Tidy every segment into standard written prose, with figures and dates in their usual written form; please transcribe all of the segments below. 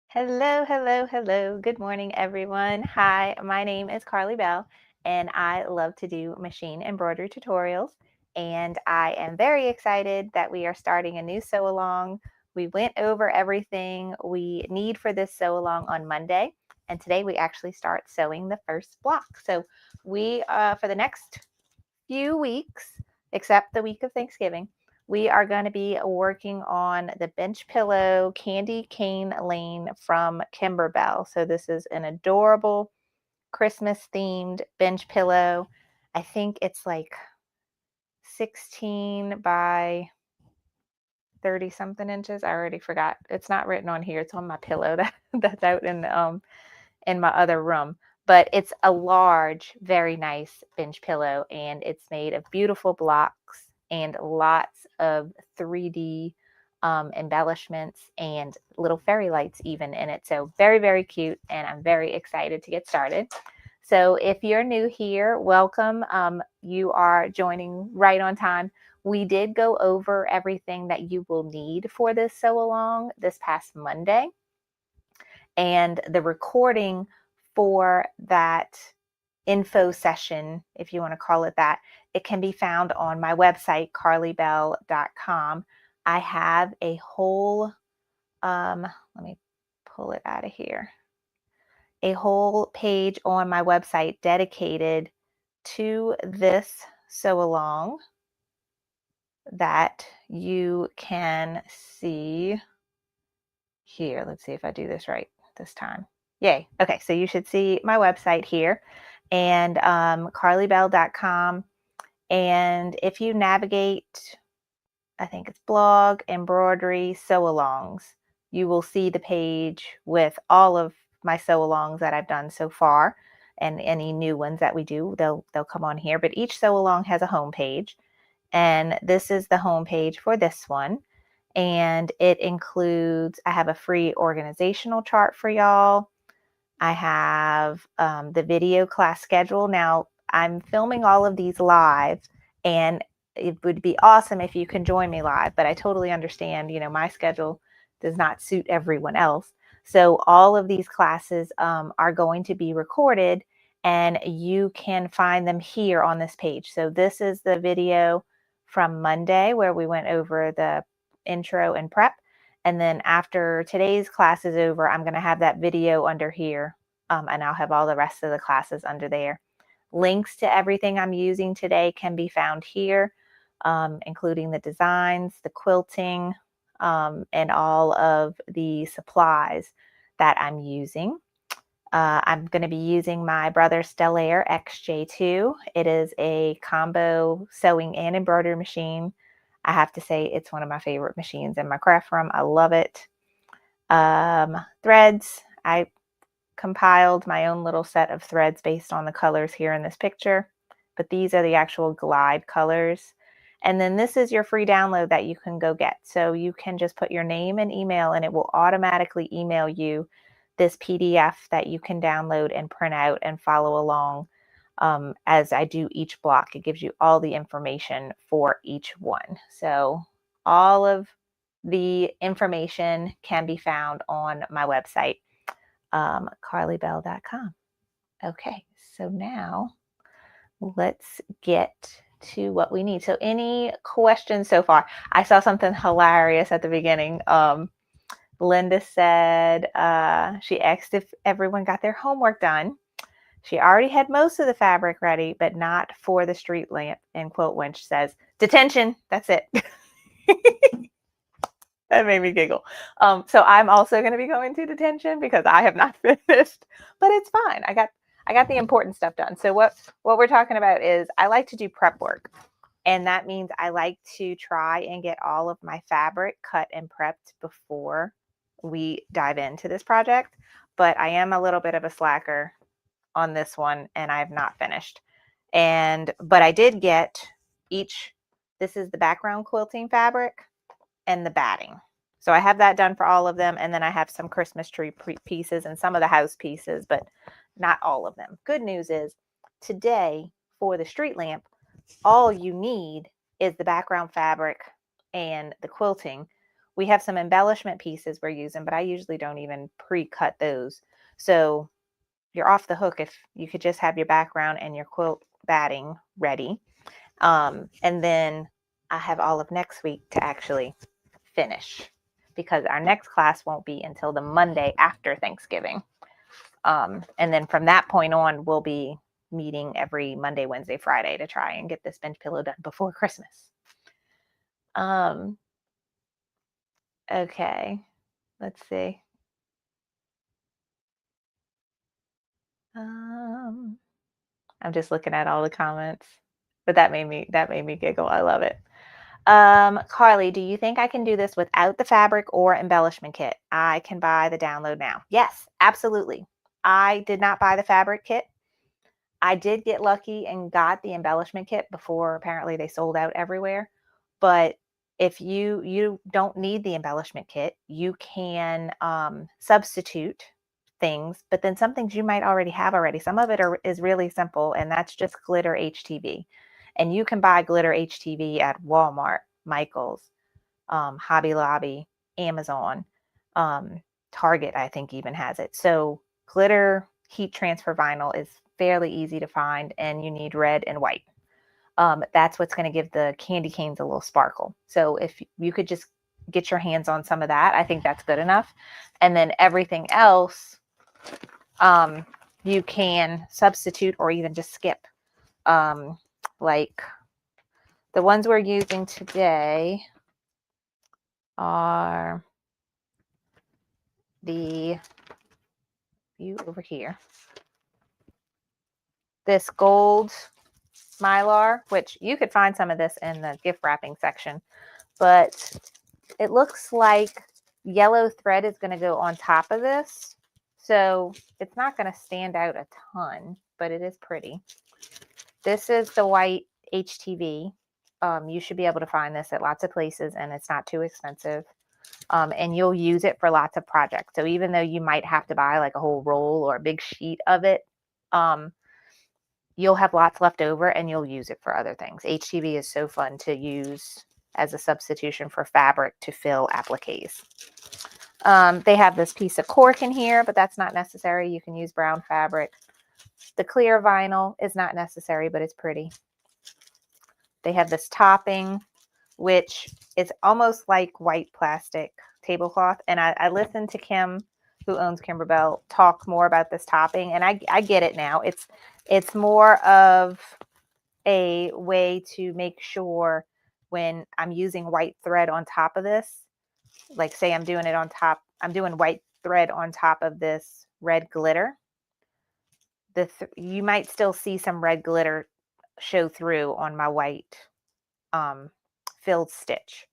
Hello, hello, hello. Good morning, everyone. Hi, my name is Carly Bell, and I love to do machine embroidery tutorials. And I am very excited that we are starting a new sew along. We went over everything we need for this sew along on Monday, and today we actually start sewing the first block. So, for the next few weeks, except the week of Thanksgiving, we are going to be working on the bench pillow candy cane lane from Kimberbell. So this is an adorable Christmas themed bench pillow. I think it's like 16 by 30 something inches. I already forgot. It's not written on here. It's on my pillow that's out in my other room. But it's a large, very nice bench pillow, and it's made of beautiful blocks and lots of 3D embellishments and little fairy lights even in it. So very, very cute, and I'm very excited to get started. So if you're new here, welcome. You are joining right on time. We did go over everything that you will need for this sew along this past Monday, and the recording for that info session, if you want to call it that, it can be found on my website, carlybell.com. I have a whole, let me pull it out of here, a whole page on my website dedicated to this sew along that you can see here. Let's see if I do this right this time. Yay. Okay, so you should see my website here, and carlybell.com. And if you navigate, I think it's blog, embroidery, sew alongs, you will see the page with all of my sew alongs that I've done so far, and any new ones that we do, they'll come on here. But each sew along has a home page, and this is the home page for this one. And it includes, I have a free organizational chart for y'all. I have the video class schedule. Now, I'm filming all of these live, and it would be awesome if you can join me live, but I totally understand, my schedule does not suit everyone else. So all of these classes are going to be recorded, and you can find them here on this page. So this is the video from Monday where we went over the intro and prep. And then after today's class is over, I'm going to have that video under here, and I'll have all the rest of the classes under there. Links to everything I'm using today can be found here, including the designs, the quilting, and all of the supplies that I'm using. I'm going to be using my Brother Stellaire XJ2. It is a combo sewing and embroidery machine. I have to say it's one of my favorite machines in my craft room. I love it. Threads. I compiled my own little set of threads based on the colors here in this picture, but these are the actual glide colors. And then this is your free download that you can go get. So you can just put your name and email, and it will automatically email you this PDF that you can download and print out and follow along as I do each block. It gives you all the information for each one. So all of the information can be found on my website, carlybell.com. Okay, so now let's get to what we need. So any questions so far? I saw something hilarious at the beginning. Linda said she asked if everyone got their homework done. She already had most of the fabric ready, but not for the street lamp. And Quilt Winch says, detention, that's it. That made me giggle. So I'm also going to be going to detention because I have not finished, but it's fine. I got the important stuff done. So what we're talking about is I like to do prep work, and that means I like to try and get all of my fabric cut and prepped before we dive into this project. But I am a little bit of a slacker on this one, and I have not finished. But I did get each. This is the background quilting fabric and the batting. So I have that done for all of them. And then I have some Christmas tree pieces and some of the house pieces, but not all of them. Good news is today for the street lamp, all you need is the background fabric and the quilting. we have some embellishment pieces we're using, but I usually don't even pre-cut those. So you're off the hook if you could just have your background and your quilt batting ready. And then I have all of next week to actually finish, because our next class won't be until the Monday after Thanksgiving. And then from that point on, we'll be meeting every Monday, Wednesday, Friday to try and get this bench pillow done before Christmas. Okay, let's see. I'm just looking at all the comments, but that made me giggle. I love it. Carly, do you think I can do this without the fabric or embellishment kit? I can buy the download now. Yes, absolutely. I did not buy the fabric kit. I did get lucky and got the embellishment kit before apparently they sold out everywhere. But if you don't need the embellishment kit, you can substitute things, but then some things you might already have already. Some of it is really simple, and that's just glitter HTV. And you can buy glitter HTV at Walmart, Michael's, Hobby Lobby, Amazon, Target, I think even has it. So glitter heat transfer vinyl is fairly easy to find, and you need red and white. That's what's going to give the candy canes a little sparkle. So if you could just get your hands on some of that, I think that's good enough. And then everything else, you can substitute or even just skip. Like the ones we're using today are the view over here. This gold Mylar, which you could find some of this in the gift wrapping section, but it looks like yellow thread is going to go on top of this. So it's not going to stand out a ton, but it is pretty. This is the white HTV. You should be able to find this at lots of places, and it's not too expensive. And you'll use it for lots of projects. So even though you might have to buy like a whole roll or a big sheet of it, you'll have lots left over and you'll use it for other things. HTV is so fun to use as a substitution for fabric to fill appliques. They have this piece of cork in here, but that's not necessary. You can use brown fabric. The clear vinyl is not necessary, but it's pretty. They have this topping, which is almost like white plastic tablecloth. And I listened to Kim, who owns Kimberbell, talk more about this topping, and I get it now. It's more of a way to make sure when I'm using white thread on top of this, like say I'm doing white thread on top of this red glitter, you might still see some red glitter show through on my white filled stitch.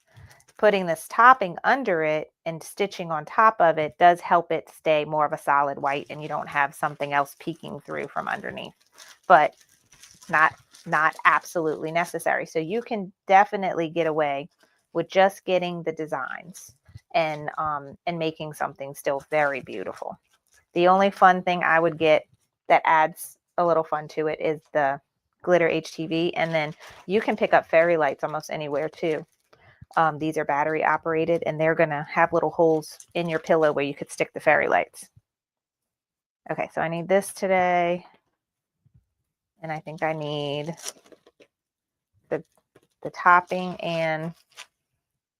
Putting this topping under it and stitching on top of it does help it stay more of a solid white, and you don't have something else peeking through from underneath, but not absolutely necessary. So you can definitely get away with just getting the designs and making something still very beautiful. The only fun thing I would get that adds a little fun to it is the glitter HTV, and then you can pick up fairy lights almost anywhere too. These are battery operated, and they're going to have little holes in your pillow where you could stick the fairy lights. Okay, so I need this today, and I think I need the topping and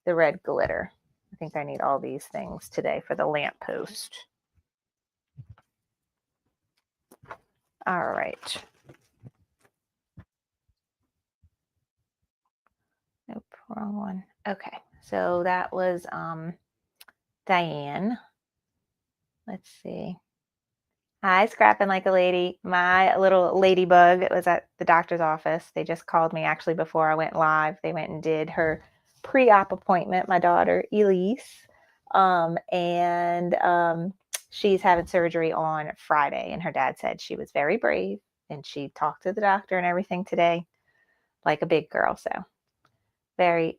the red glitter. I think I need all these things today for the lamp post. All right. Nope, wrong one. Okay, so that was Diane. Let's see. Hi, scrapping like a lady. My little ladybug was at the doctor's office. They just called me actually before I went live. They went and did her pre-op appointment, my daughter, Elise. She's having surgery on Friday. And her dad said she was very brave and she talked to the doctor and everything today like a big girl. So very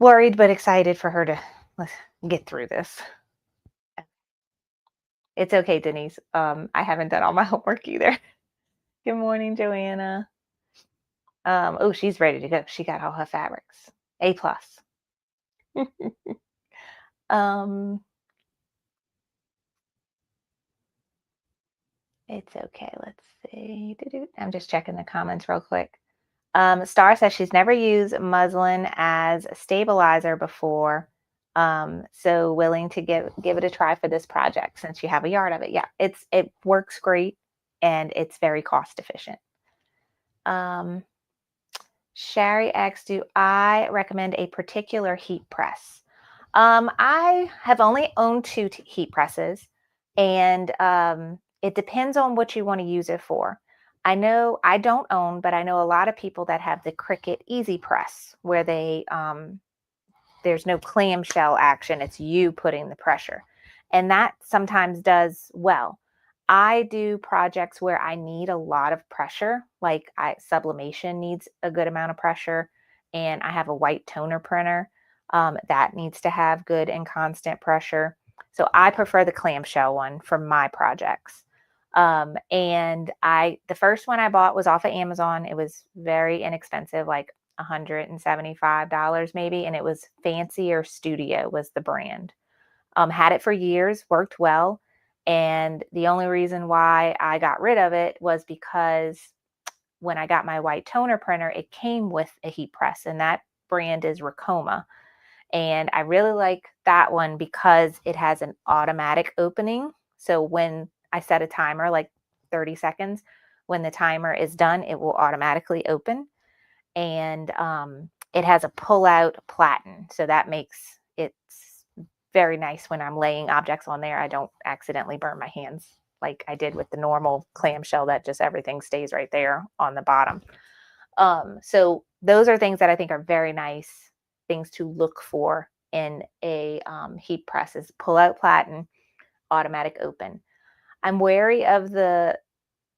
worried but excited for her to get through this. It's okay, Denise. I haven't done all my homework either. Good morning, Joanna. Oh, she's ready to go. She got all her fabrics. A plus. Um, it's okay. Let's see. I'm just checking the comments real quick. Star says she's never used muslin as a stabilizer before. So willing to give it a try for this project since you have a yard of it. Yeah, it works great and it's very cost efficient. Um, Sherry X, do I recommend a particular heat press? I have only owned two heat presses, and it depends on what you want to use it for. I know I don't own, but I know a lot of people that have the Cricut Easy Press, where there's no clamshell action. It's you putting the pressure. And that sometimes does well. I do projects where I need a lot of pressure, like sublimation needs a good amount of pressure, and I have a white toner printer that needs to have good and constant pressure. So I prefer the clamshell one for my projects. And the first one I bought was off of Amazon. It was very inexpensive, like $175 maybe, and it was Fancier Studio was the brand. Had it for years, worked well, and the only reason why I got rid of it was because when I got my white toner printer, it came with a heat press, and that brand is Ricoma. And I really like that one because it has an automatic opening. So when I set a timer, like 30 seconds, when the timer is done, it will automatically open. And it has a pull-out platen. So that makes it very nice when I'm laying objects on there. I don't accidentally burn my hands like I did with the normal clamshell that just everything stays right there on the bottom. So those are things that I think are very nice things to look for in a heat press is pull out platen, automatic open. I'm wary of the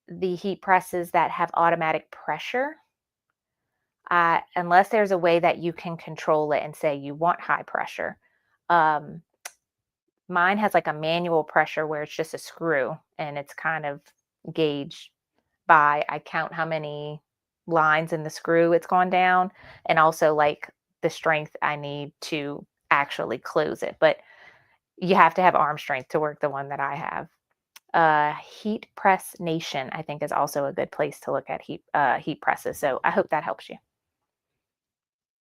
heat presses that have automatic pressure. Unless there's a way that you can control it and say you want high pressure. Um, Mine has like a manual pressure where it's just a screw and it's kind of gauged by I count how many lines in the screw it's gone down and also like the strength I need to actually close it. But you have to have arm strength to work the one that I have. Heat Press Nation, I think, is also a good place to look at heat presses. So I hope that helps you.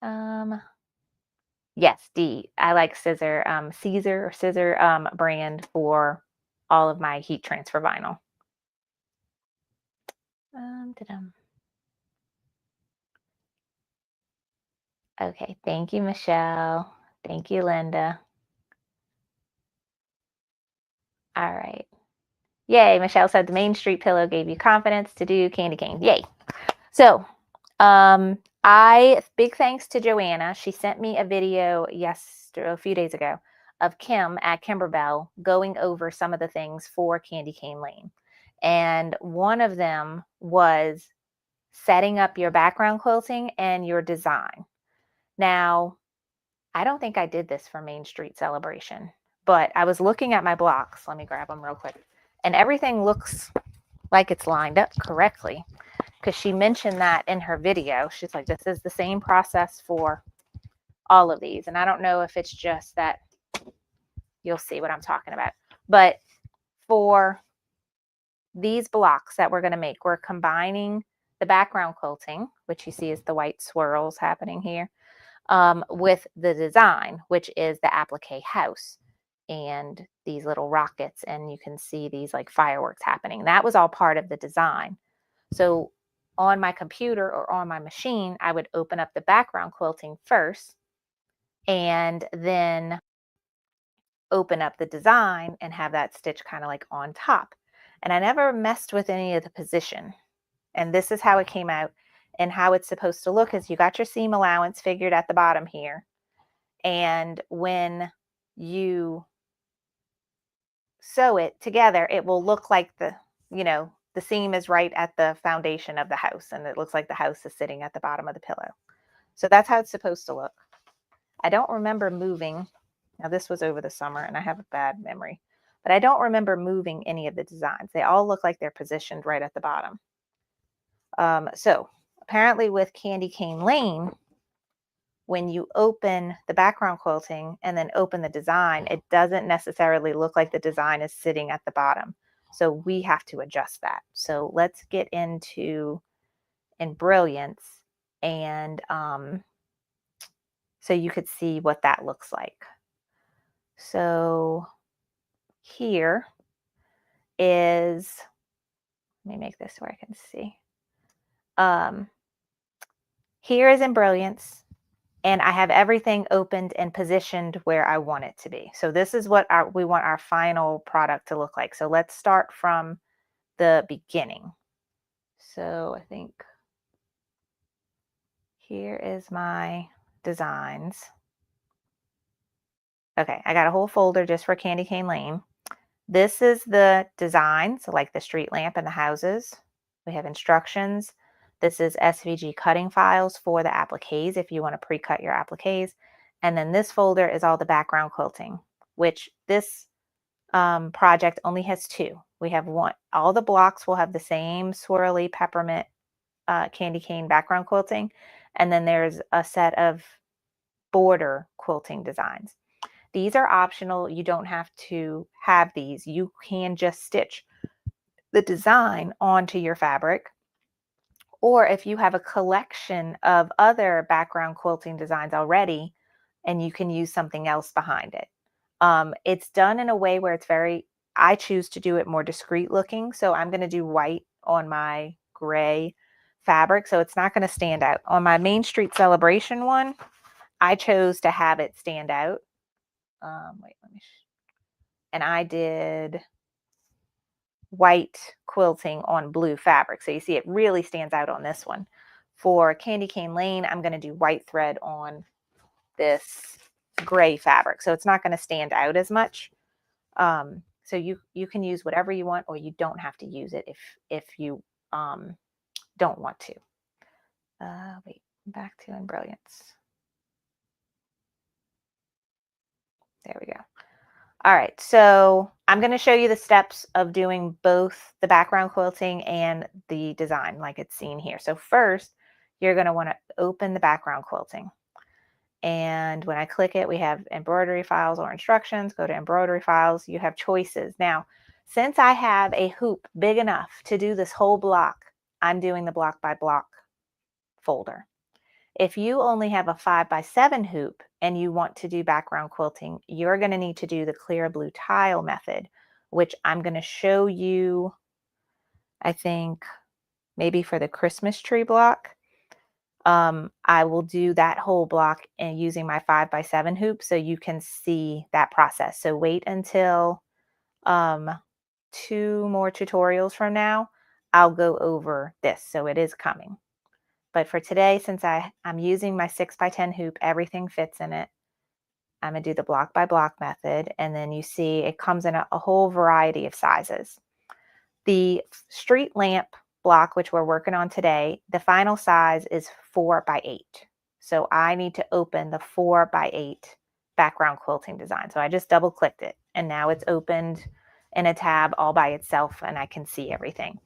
Um, yes, D. I like Caesar or Scissor brand for all of my heat transfer vinyl. Ta-dum. Okay, thank you, Michelle. Thank you, Linda. All right. Yay, Michelle said the Main Street pillow gave you confidence to do candy cane. Yay. So, big thanks to Joanna. She sent me a video a few days ago of Kim at Kimberbell going over some of the things for Candy Cane Lane. And one of them was setting up your background quilting and your design. Now, I don't think I did this for Main Street Celebration, but I was looking at my blocks. Let me grab them real quick. And everything looks like it's lined up correctly because she mentioned that in her video. She's like, this is the same process for all of these. And I don't know if it's just that you'll see what I'm talking about. But for these blocks that we're going to make, we're combining the background quilting, which you see is the white swirls happening here, with the design, which is the applique house and these little rockets. And you can see these like fireworks happening. That was all part of the design. So on my computer or on my machine, I would open up the background quilting first and then open up the design and have that stitch kind of like on top. And I never messed with any of the position. And this is how it came out. And how it's supposed to look is you got your seam allowance figured at the bottom here. And when you sew it together, it will look like the seam is right at the foundation of the house. And it looks like the house is sitting at the bottom of the pillow. So that's how it's supposed to look. I don't remember moving. Now, this was over the summer and I have a bad memory, but I don't remember moving any of the designs. They all look like they're positioned right at the bottom. So apparently with Candy Cane Lane, when you open the background quilting and then open the design, it doesn't necessarily look like the design is sitting at the bottom. So we have to adjust that. So let's get into in Brilliance, and so you could see what that looks like. So here is, let me make this where I can see. Here is in Brilliance, and I have everything opened and positioned where I want it to be. So this is what we want our final product to look like. So let's start from the beginning. So I think here is my designs. Okay, I got a whole folder just for Candy Cane Lane. This is the design, so like the street lamp and the houses. We have instructions. This is SVG cutting files for the appliques if you want to pre-cut your appliques. And then this folder is all the background quilting, which this project only has two. We have one, all the blocks will have the same swirly peppermint candy cane background quilting. And then there's a set of border quilting designs. These are optional. You don't have to have these. You can just stitch the design onto your fabric. Or if you have a collection of other background quilting designs already, and you can use something else behind it. It's done in a way where it's very, I choose to do it more discreet looking. So I'm going to do white on my gray fabric. So it's not going to stand out. On my Main Street Celebration one, I chose to have it stand out. Wait, let me, and I did white quilting on blue fabric. So you see it really stands out on this one. For Candy Cane Lane, I'm going to do white thread on this gray fabric. So it's not going to stand out as much. So you can use whatever you want, or you don't have to use it if you don't want to. Wait, back to in Brilliance. There we go. All right, so I'm going to show you the steps of doing both the background quilting and the design like it's seen here. So first, you're going to want to open the background quilting. And when I click it, we have embroidery files or instructions. Go to embroidery files. You have choices. Now, since I have a hoop big enough to do this whole block, I'm doing the block by block folder. If you only have a 5x7 hoop and you want to do background quilting, you're going to need to do the clear blue tile method, which I'm going to show you, I think, maybe for the Christmas tree block. I will do that whole block and using my 5x7 hoop so you can see that process. So wait until 2 more tutorials from now. I'll go over this. So it is coming. But for today, since I'm using my 6x10 hoop, everything fits in it. I'm going to do the block by block method. And then you see it comes in a whole variety of sizes. The street lamp block, which we're working on today, the final size is 4x8. So I need to open the 4x8 background quilting design. So I just double clicked it and now it's opened in a tab all by itself and I can see everything.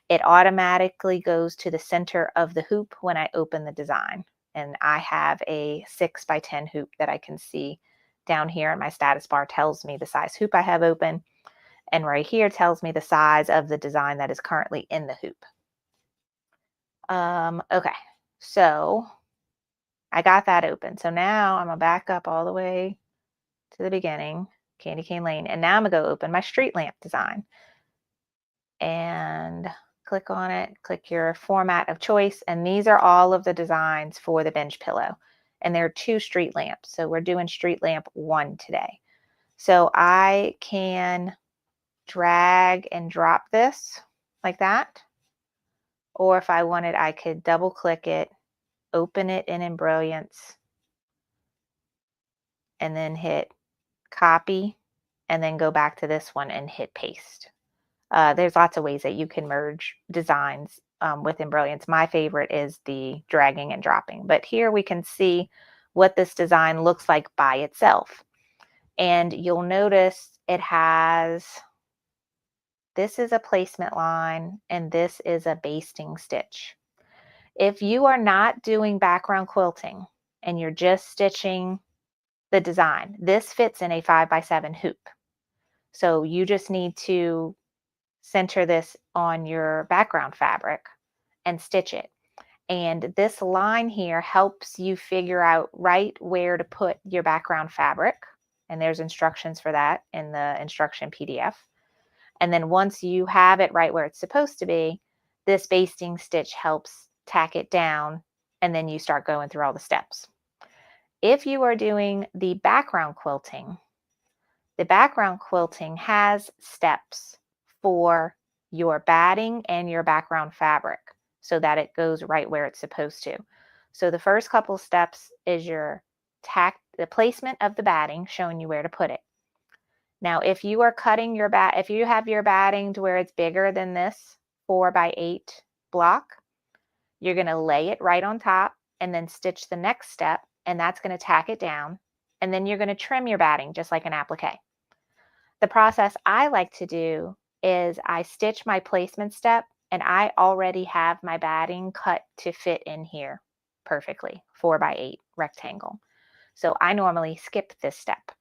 It automatically goes to the center of the hoop when I open the design. And I have a 6x10 hoop that I can see down here, and my status bar tells me the size hoop I have open. And right here tells me the size of the design that is currently in the hoop. Okay, so I got that open. So now I'm gonna back up all the way to the beginning, Candy Cane Lane, and now I'm gonna go open my street lamp design. And click on it, click your format of choice, and these are all of the designs for the bench pillow. And there are 2 street lamps, so we're doing street lamp 1 today. So I can drag and drop this like that. Or if I wanted, I could double click it, open it in Brilliance, and then hit copy, and then go back to this one and hit paste. There's lots of ways that you can merge designs within Brilliance. My favorite is the dragging and dropping, but here we can see what this design looks like by itself. And you'll notice it has, this is a placement line and this is a basting stitch. If you are not doing background quilting, and you're just stitching the design. This fits in a 5x7 hoop. So you just need to center this on your background fabric and stitch it. And this line here helps you figure out right where to put your background fabric. And there's instructions for that in the instruction PDF. And then once you have it right where it's supposed to be, this basting stitch helps tack it down, and then you start going through all the steps. If you are doing the background quilting has steps for your batting and your background fabric so that it goes right where it's supposed to. So the first couple steps is the placement of the batting, showing you where to put it. Now, if you are cutting if you have your batting to where it's bigger than this 4x8 block, you're going to lay it right on top and then stitch the next step, and that's going to tack it down. And then you're going to trim your batting just like an applique. The process I like to do is I stitch my placement step, and I already have my batting cut to fit in here perfectly, 4x8 rectangle. So I normally skip this step.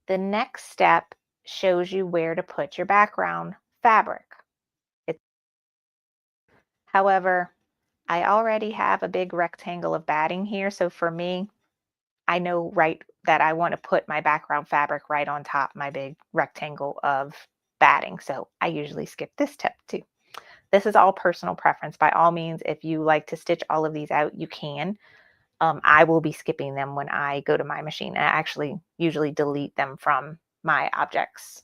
The next step shows you where to put your background fabric. However, I already have a big rectangle of batting here, so for me, I know right that I want to put my background fabric right on top my big rectangle of batting, so I usually skip this step too. This is all personal preference. By all means, if you like to stitch all of these out, you can. I will be skipping them when I go to my machine. I actually usually delete them from my objects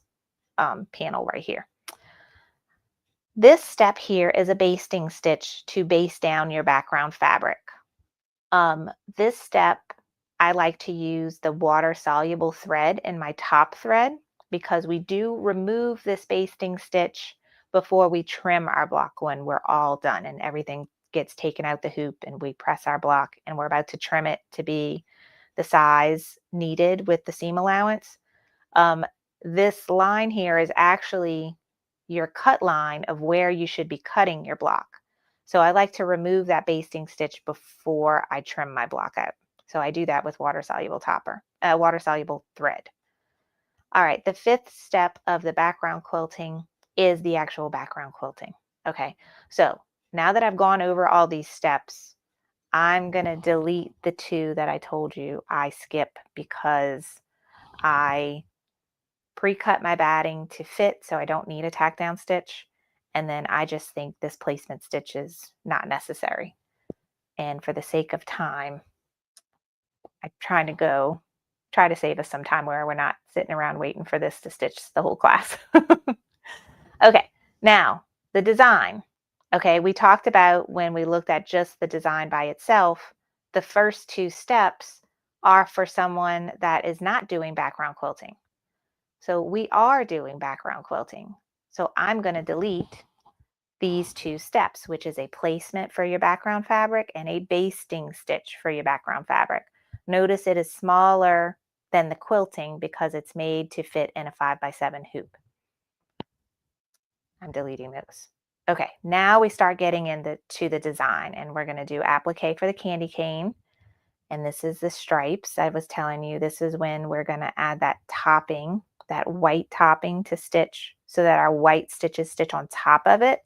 panel right here. This step here is a basting stitch to baste down your background fabric. This step, I like to use the water-soluble thread in my top thread because we do remove this basting stitch before we trim our block when we're all done and everything gets taken out the hoop and we press our block and we're about to trim it to be the size needed with the seam allowance. This line here is actually your cut line of where you should be cutting your block. So I like to remove that basting stitch before I trim my block out. So I do that with water-soluble thread. All right, the fifth step of the background quilting is the actual background quilting. Okay, so now that I've gone over all these steps, I'm going to delete the two that I told you I skip because I pre-cut my batting to fit, so I don't need a tack down stitch. And then I just think this placement stitch is not necessary. And for the sake of time, I'm trying to try to save us some time where we're not sitting around waiting for this to stitch the whole class. Okay, now the design. Okay, we talked about when we looked at just the design by itself, the first two steps are for someone that is not doing background quilting. So we are doing background quilting. So I'm going to delete these two steps, which is a placement for your background fabric and a basting stitch for your background fabric. Notice it is smaller than the quilting because it's made to fit in a 5x7 hoop. I'm deleting those. Okay, now we start getting into the design, and we're going to do applique for the candy cane. And this is the stripes. I was telling you this is when we're going to add that topping, that white topping to stitch so that our white stitches stitch on top of it.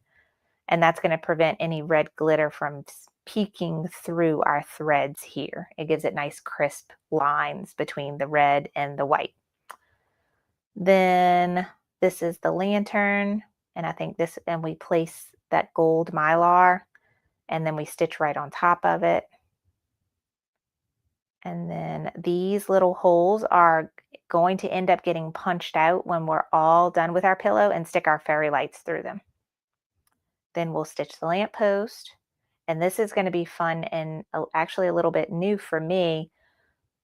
And that's going to prevent any red glitter from peeking through our threads here. It gives it nice crisp lines between the red and the white. Then this is the lantern, and I think this, and we place that gold mylar, and then we stitch right on top of it. And then these little holes are going to end up getting punched out when we're all done with our pillow and stick our fairy lights through them. Then we'll stitch the lamp post. And this is going to be fun and actually a little bit new for me.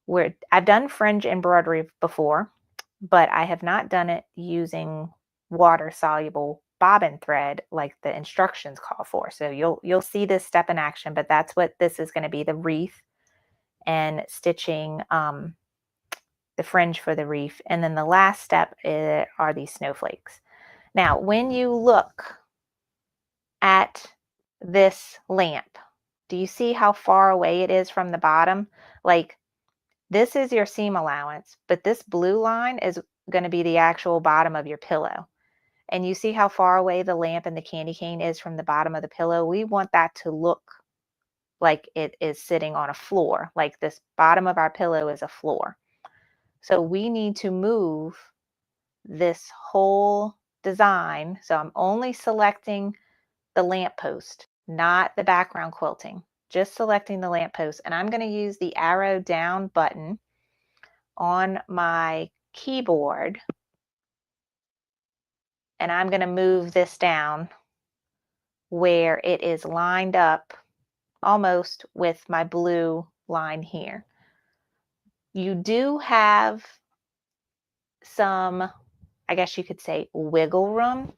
Where I've done fringe embroidery before, but I have not done it using water-soluble bobbin thread like the instructions call for. So you'll see this step in action, but that's what this is going to be, the wreath and stitching the fringe for the wreath. And then the last step are these snowflakes. Now, when you look at this lamp, Do you see how far away it is from the bottom? Like, this is your seam allowance, but this blue line is going to be the actual bottom of your pillow. And you see how far away the lamp and the candy cane is from the bottom of the pillow? We want that to look like it is sitting on a floor, like this bottom of our pillow is a floor. So we need to move this whole design. So I'm only selecting the lamppost, not the background quilting, just selecting the lamppost. And I'm going to use the arrow down button on my keyboard. And I'm going to move this down where it is lined up almost with my blue line here. You do have some, I guess you could say, wiggle room,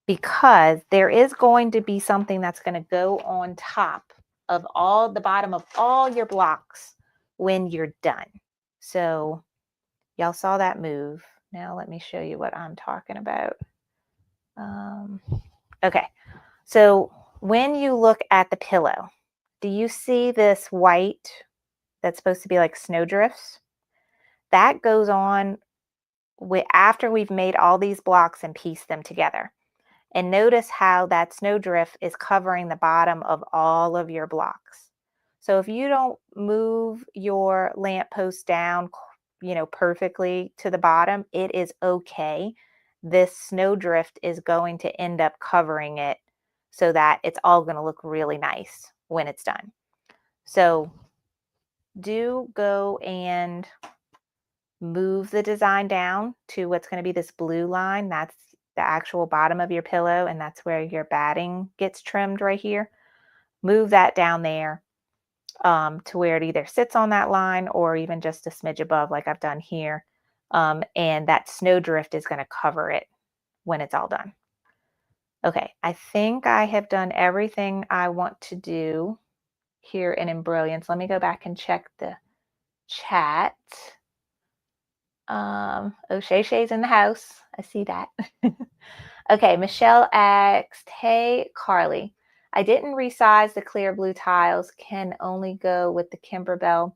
because there is going to be something that's going to go on top of all the bottom of all your blocks when you're done. So y'all saw that move. Now let me show you what I'm talking about. Okay, so when you look at the pillow, do you see this white that's supposed to be like snowdrifts? That goes on after we've made all these blocks and pieced them together. And notice how that snowdrift is covering the bottom of all of your blocks. So if you don't move your lamppost down, perfectly to the bottom, it is okay. This snowdrift is going to end up covering it so that it's all going to look really nice when it's done. So do go and move the design down to what's going to be this blue line. That's the actual bottom of your pillow, and that's where your batting gets trimmed right here. Move that down there to where it either sits on that line or even just a smidge above like I've done here. And that snowdrift is going to cover it when it's all done. Okay, I think I have done everything I want to do here in Embrilliance. Let me go back and check the chat. Oh, Shay Shay's in the house. I see that. Okay, Michelle asked, hey, Carly, I didn't resize the clear blue tiles, can only go with the Kimberbell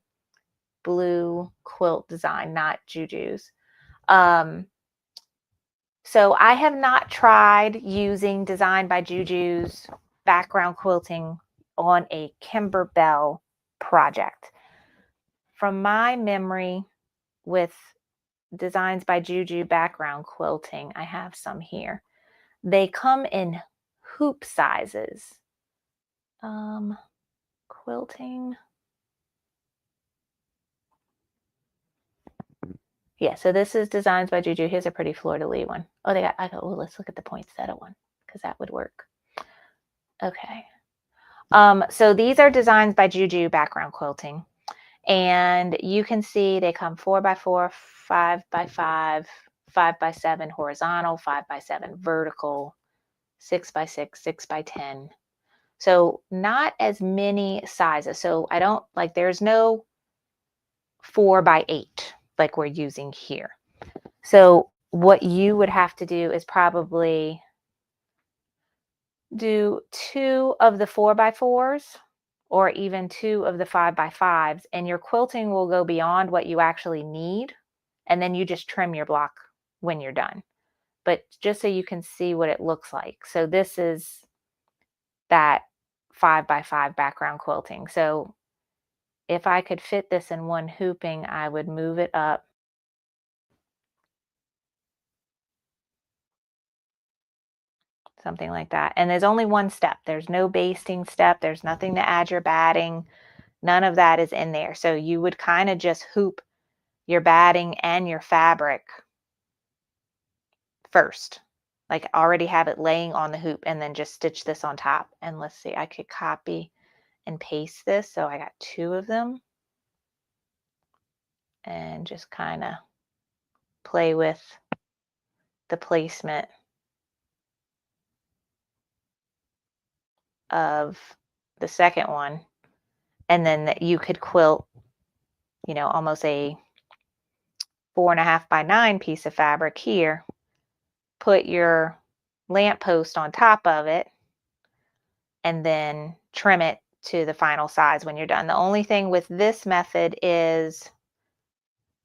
blue quilt design, not Juju's. So I have not tried using Design by Juju's background quilting on a Kimberbell project. From my memory with Designs by Juju background quilting, I have some here. They come in hoop sizes. Quilting. Yeah, so this is Designs by Juju. Here's a pretty fleur-de-lis one. Oh, let's look at the poinsettia one, because that would work. Okay. So these are Designs by Juju background quilting. And you can see they come 4x4, 5x5, 5x7 horizontal, 5x7 vertical, 6x6, 6x10. So not as many sizes. So I don't like, there's no 4x8 like we're using here. So what you would have to do is probably do 2 of the 4x4s or even 2 of the 5x5s, and your quilting will go beyond what you actually need. And then you just trim your block when you're done. But just so you can see what it looks like. So this is that 5x5 background quilting. So if I could fit this in one hooping, I would move it up. Something like that. And there's only one step. There's no basting step. There's nothing to add your batting. None of that is in there. So you would kind of just hoop your batting and your fabric first. Like already have it laying on the hoop and then just stitch this on top. And let's see, I could copy and paste this. So I got 2 of them. And just kind of play with the placement of the second one. And then that you could quilt, almost a 4.5x9 piece of fabric here, put your lamppost on top of it, and then trim it to the final size when you're done. The only thing with this method is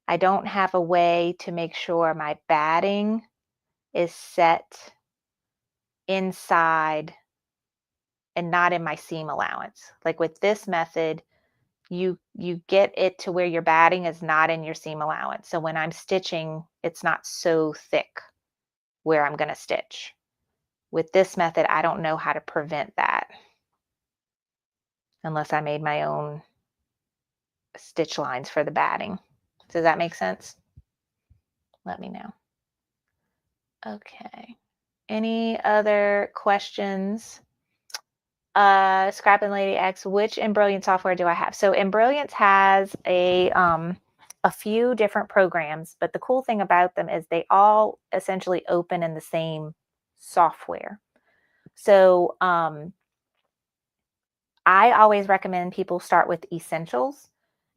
I don't have a way to make sure my batting is set inside and not in my seam allowance. Like with this method, you get it to where your batting is not in your seam allowance. So when I'm stitching, it's not so thick where I'm going to stitch. With this method, I don't know how to prevent that unless I made my own stitch lines for the batting. Does that make sense? Let me know. Okay. Any other questions? Scrap and Lady X, which Embrilliant software do I have? So Embrilliant has a few different programs, but the cool thing about them is they all essentially open in the same software. So I always recommend people start with Essentials,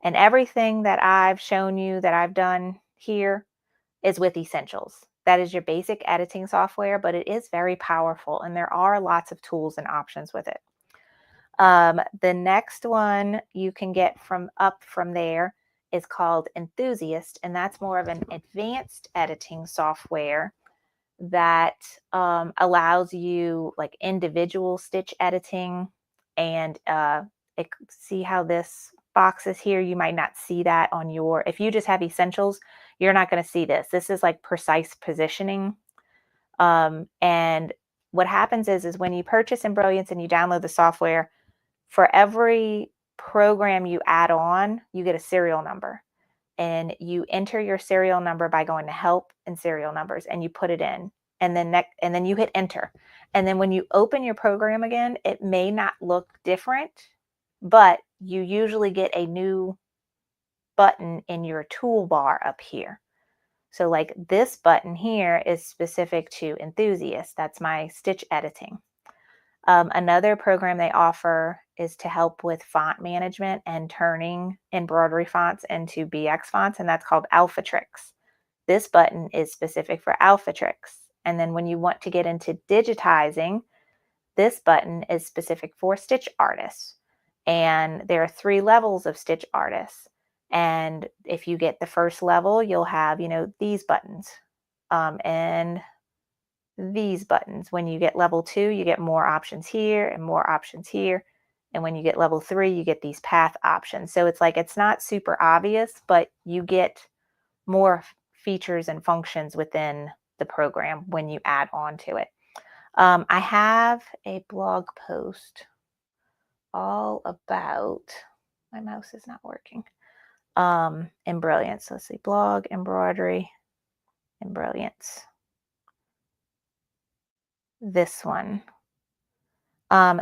and everything that I've shown you that I've done here is with Essentials. That is your basic editing software, but it is very powerful, and there are lots of tools and options with it. The next one you can get from there is called Enthusiast, and that's more of an advanced editing software that allows you like individual stitch editing. And see how this box is here? You might not see that on your, if you just have Essentials, you're not going to see this. This is like precise positioning. And what happens is when you purchase Embrilliance and you download the software, for every program you add on, you get a serial number. And you enter your serial number by going to help and serial numbers, and you put it in, and then you hit enter. And then when you open your program again, it may not look different, but you usually get a new button in your toolbar up here. So like this button here is specific to Enthusiast. That's my stitch editing. Another program they offer is to help with font management and turning embroidery fonts into BX fonts, and that's called Alphatrix. This button is specific for Alphatrix. And then when you want to get into digitizing, this button is specific for stitch artists. And there are 3 levels of stitch artists. And if you get the first level, you'll have, these buttons. And these buttons. When you get level 2, you get more options here and more options here. And when you get level 3, you get these path options. So it's like, it's not super obvious, but you get more features and functions within the program when you add on to it. I have a blog post all about, my mouse is not working, Embrilliance. Let's see, blog, embroidery, Embrilliance. This one.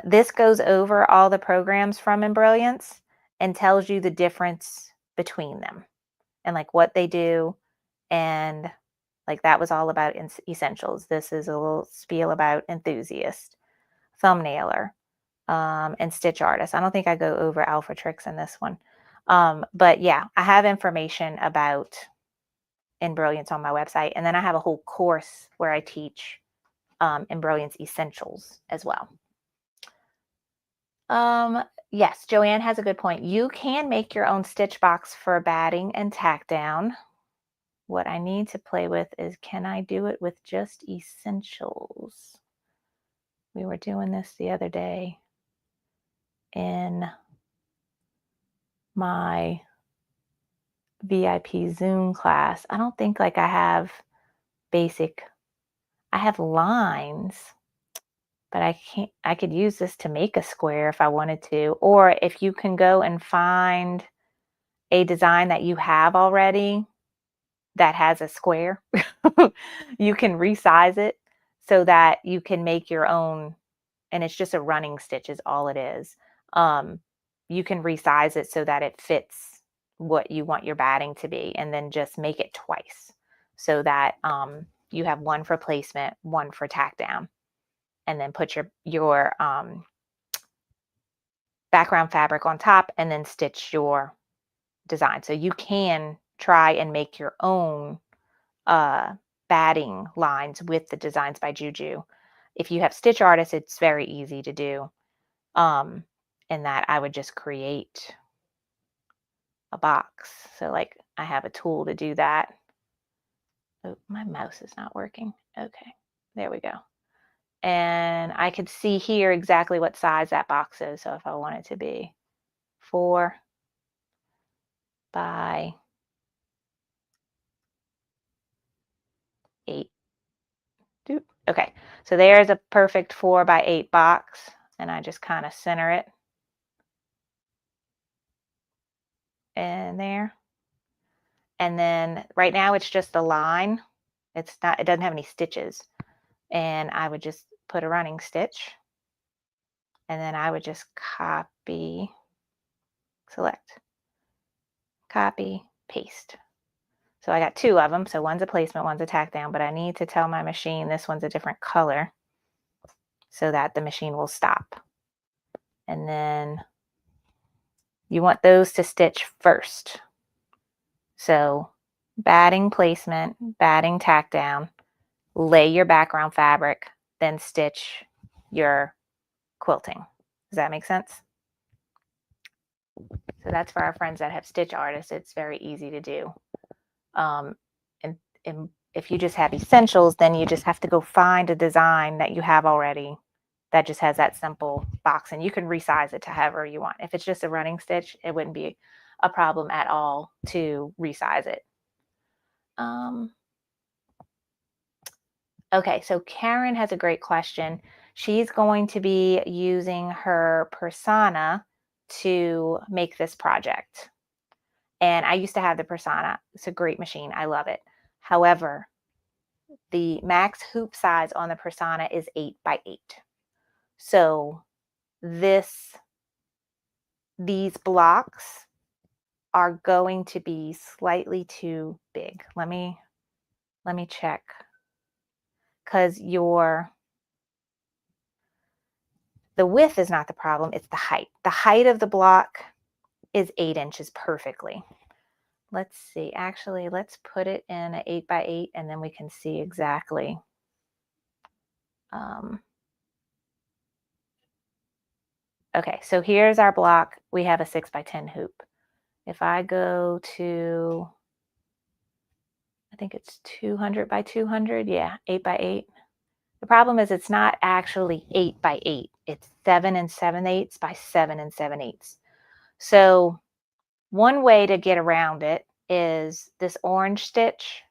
This goes over all the programs from Embrilliance and tells you the difference between them and like what they do. And like that was all about Essentials. This is a little spiel about Enthusiast, Thumbnailer, and Stitch Artist. I don't think I go over Alphatrix in this one. But yeah, I have information about Embrilliance on my website. And then I have a whole course where I teach Embrilliance Essentials as well. Yes, Joanne has a good point. You can make your own stitch box for batting and tack down. What I need to play with is, can I do it with just Essentials? We were doing this the other day in my VIP Zoom class. I don't think like I have basic, I have lines, but I could use this to make a square if I wanted to. Or if you can go and find a design that you have already that has a square, you can resize it so that you can make your own, and it's just a running stitch is all it is. You can resize it so that it fits what you want your batting to be, and then just make it twice so that you have one for placement, one for tack down, and then put your background fabric on top and then stitch your design. So you can try and make your own batting lines with the Designs by Juju. If you have Stitch Artist, it's very easy to do. in that I would just create a box. So like I have a tool to do that. Oh, my mouse is not working. Okay, there we go. And I could see here exactly what size that box is. So if I want it to be 4 by 8. Doop. Okay, so there's a perfect 4 by 8 box, and I just kind of center it in there. And then right now it's just a line. It's not, it doesn't have any stitches. And I would just put a running stitch, and then I would just copy, select, copy, paste. So I got 2 of them. So one's a placement, one's a tack down, but I need to tell my machine this one's a different color so that the machine will stop. And then you want those to stitch first. So batting placement, batting tack down, lay your background fabric, then stitch your quilting. Does that make sense? So that's for our friends that have stitch artists. It's very easy to do. Um, and if you just have essentials, then you just have to go find a design that you have already that just has that simple box, and you can resize it to however you want. If it's just a running stitch, it wouldn't be a problem at all to resize it. Okay, so Karen has a great question. She's going to be using her Persona to make this project. And I used to have the Persona. It's a great machine. I love it. However, the max hoop size on the Persona is 8 by 8. So these blocks are going to be slightly too big. Let me check, because the width is not the problem, it's the height. The height of the block is 8 inches perfectly. Let's see, actually, let's put it in an 8 by 8 and then we can see exactly. Okay, so here's our block. We have a 6 by 10 hoop. If I go to, I think it's 200 by 200, yeah, 8 by 8. The problem is it's not actually 8 by 8. It's 7 7/8 by 7 7/8. So one way to get around it is this orange stitch.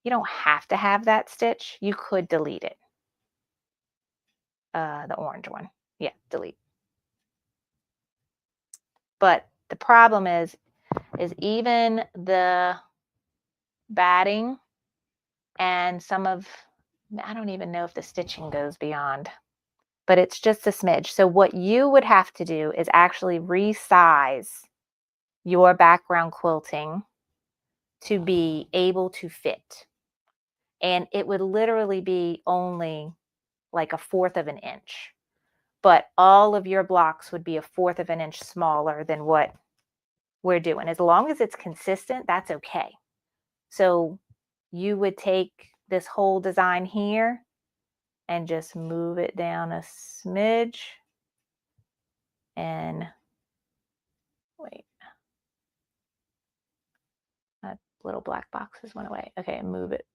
You don't have to have that stitch. You could delete it. The orange one. Yeah, delete. But the problem is even the batting and some of, I don't even know if the stitching goes beyond, but it's just a smidge. So what you would have to do is actually resize your background quilting to be able to fit. And it would literally be only like 1/4 of an inch. But all of your blocks would be 1/4 of an inch smaller than what we're doing. As long as it's consistent, that's okay. So you would take this whole design here and just move it down a smidge. And wait, that little black boxes went away. Okay, move it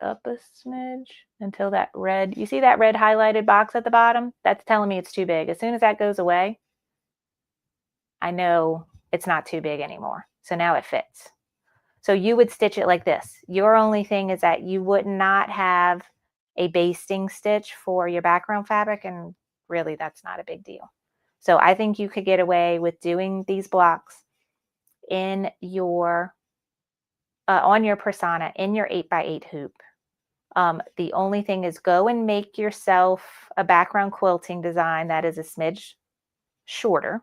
up a smidge until that red, you see that red highlighted box at the bottom? That's telling me it's too big. As soon as that goes away, I know it's not too big anymore. So now it fits. So you would stitch it like this. Your only thing is that you would not have a basting stitch for your background fabric, and really that's not a big deal. So I think you could get away with doing these blocks in your on your Persona in your 8 by 8 hoop. The only thing is go and make yourself a background quilting design that is a smidge shorter,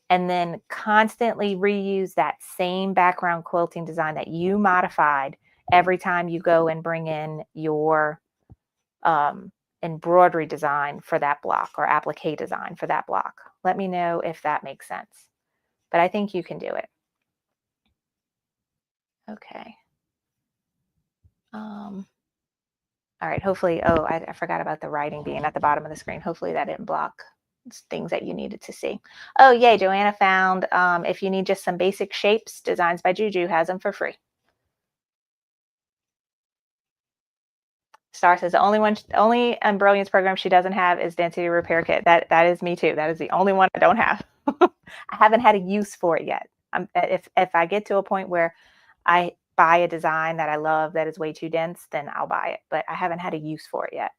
and then constantly reuse that same background quilting design that you modified every time you go and bring in your embroidery design for that block or applique design for that block. Let me know if that makes sense. But I think you can do it. Okay. All right, hopefully, oh, I forgot about the writing being at the bottom of the screen. Hopefully that didn't block things that you needed to see. Oh, yay, Joanna found, if you need just some basic shapes, Designs by Juju has them for free. Star says the only Brilliance program she doesn't have is density repair kit. That is me too. That is the only one I don't have. I haven't had a use for it yet. If I get to a point where I buy a design that I love that is way too dense, then I'll buy it. But I haven't had a use for it yet.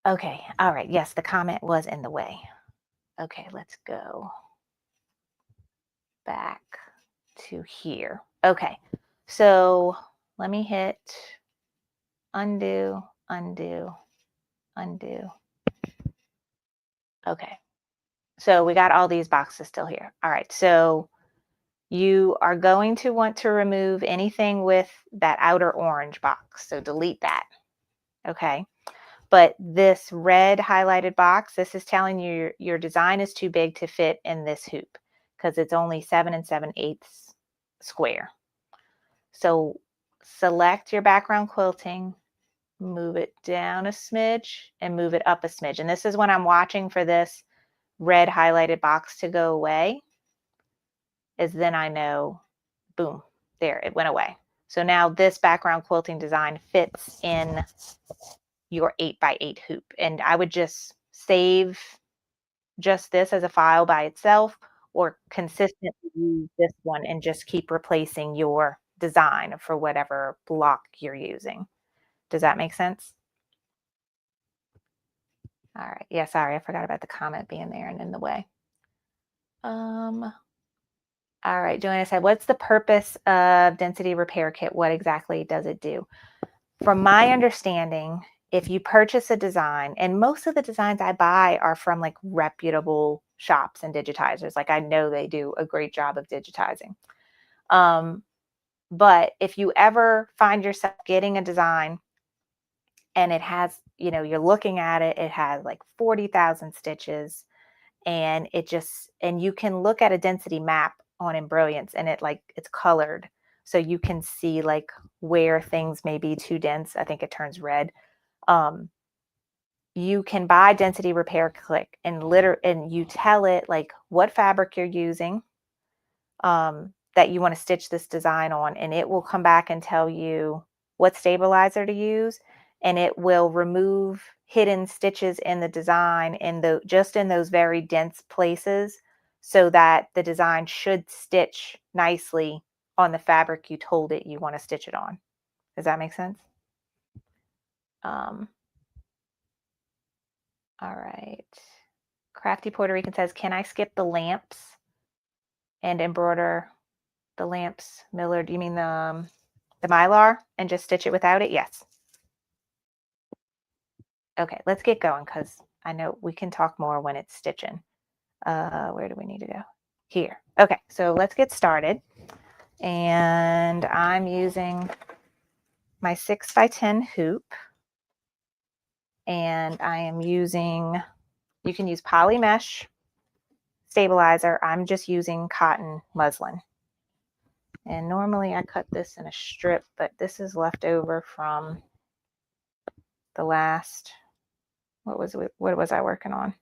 Okay. All right. Yes, the comment was in the way. Okay, let's go back to here. Okay. So let me hit undo, undo, undo. Okay. So we got all these boxes still here. All right. So you are going to want to remove anything with that outer orange box. So delete that. Okay. But this red highlighted box, this is telling you your design is too big to fit in this hoop because it's only 7 7/8 square. So select your background quilting, move it down a smidge and move it up a smidge. And this is when I'm watching for this red highlighted box to go away, is then I know, boom, there, it went away. So now this background quilting design fits in your 8x8 hoop. And I would just save just this as a file by itself or consistently use this one and just keep replacing your design for whatever block you're using. Does that make sense? All right. Yeah, sorry, I forgot about the comment being there and in the way. All right, Joanna said, what's the purpose of density repair kit? What exactly does it do? From my understanding, if you purchase a design, and most of the designs I buy are from like reputable shops and digitizers, like I know they do a great job of digitizing. But if you ever find yourself getting a design and it has, you're looking at it, it has like 40,000 stitches, and and you can look at a density map on Embrilliance and it's colored. So you can see like where things may be too dense. I think it turns red. You can buy density repair click and you tell it like what fabric you're using, that you want to stitch this design on, and it will come back and tell you what stabilizer to use, and it will remove hidden stitches in the design just in those very dense places so that the design should stitch nicely on the fabric you told it you want to stitch it on. Does that make sense? All right. Crafty Puerto Rican says, can I skip the lamps and embroider the lamps? Miller, do you mean the Mylar and just stitch it without it? Yes. Okay, let's get going because I know we can talk more when it's stitching. Where do we need to go? Here. Okay, so let's get started. And I'm using my 6x10 hoop. And I am using, you can use poly mesh stabilizer. I'm just using cotton muslin. And normally I cut this in a strip, but this is left over from the last, what was I working on?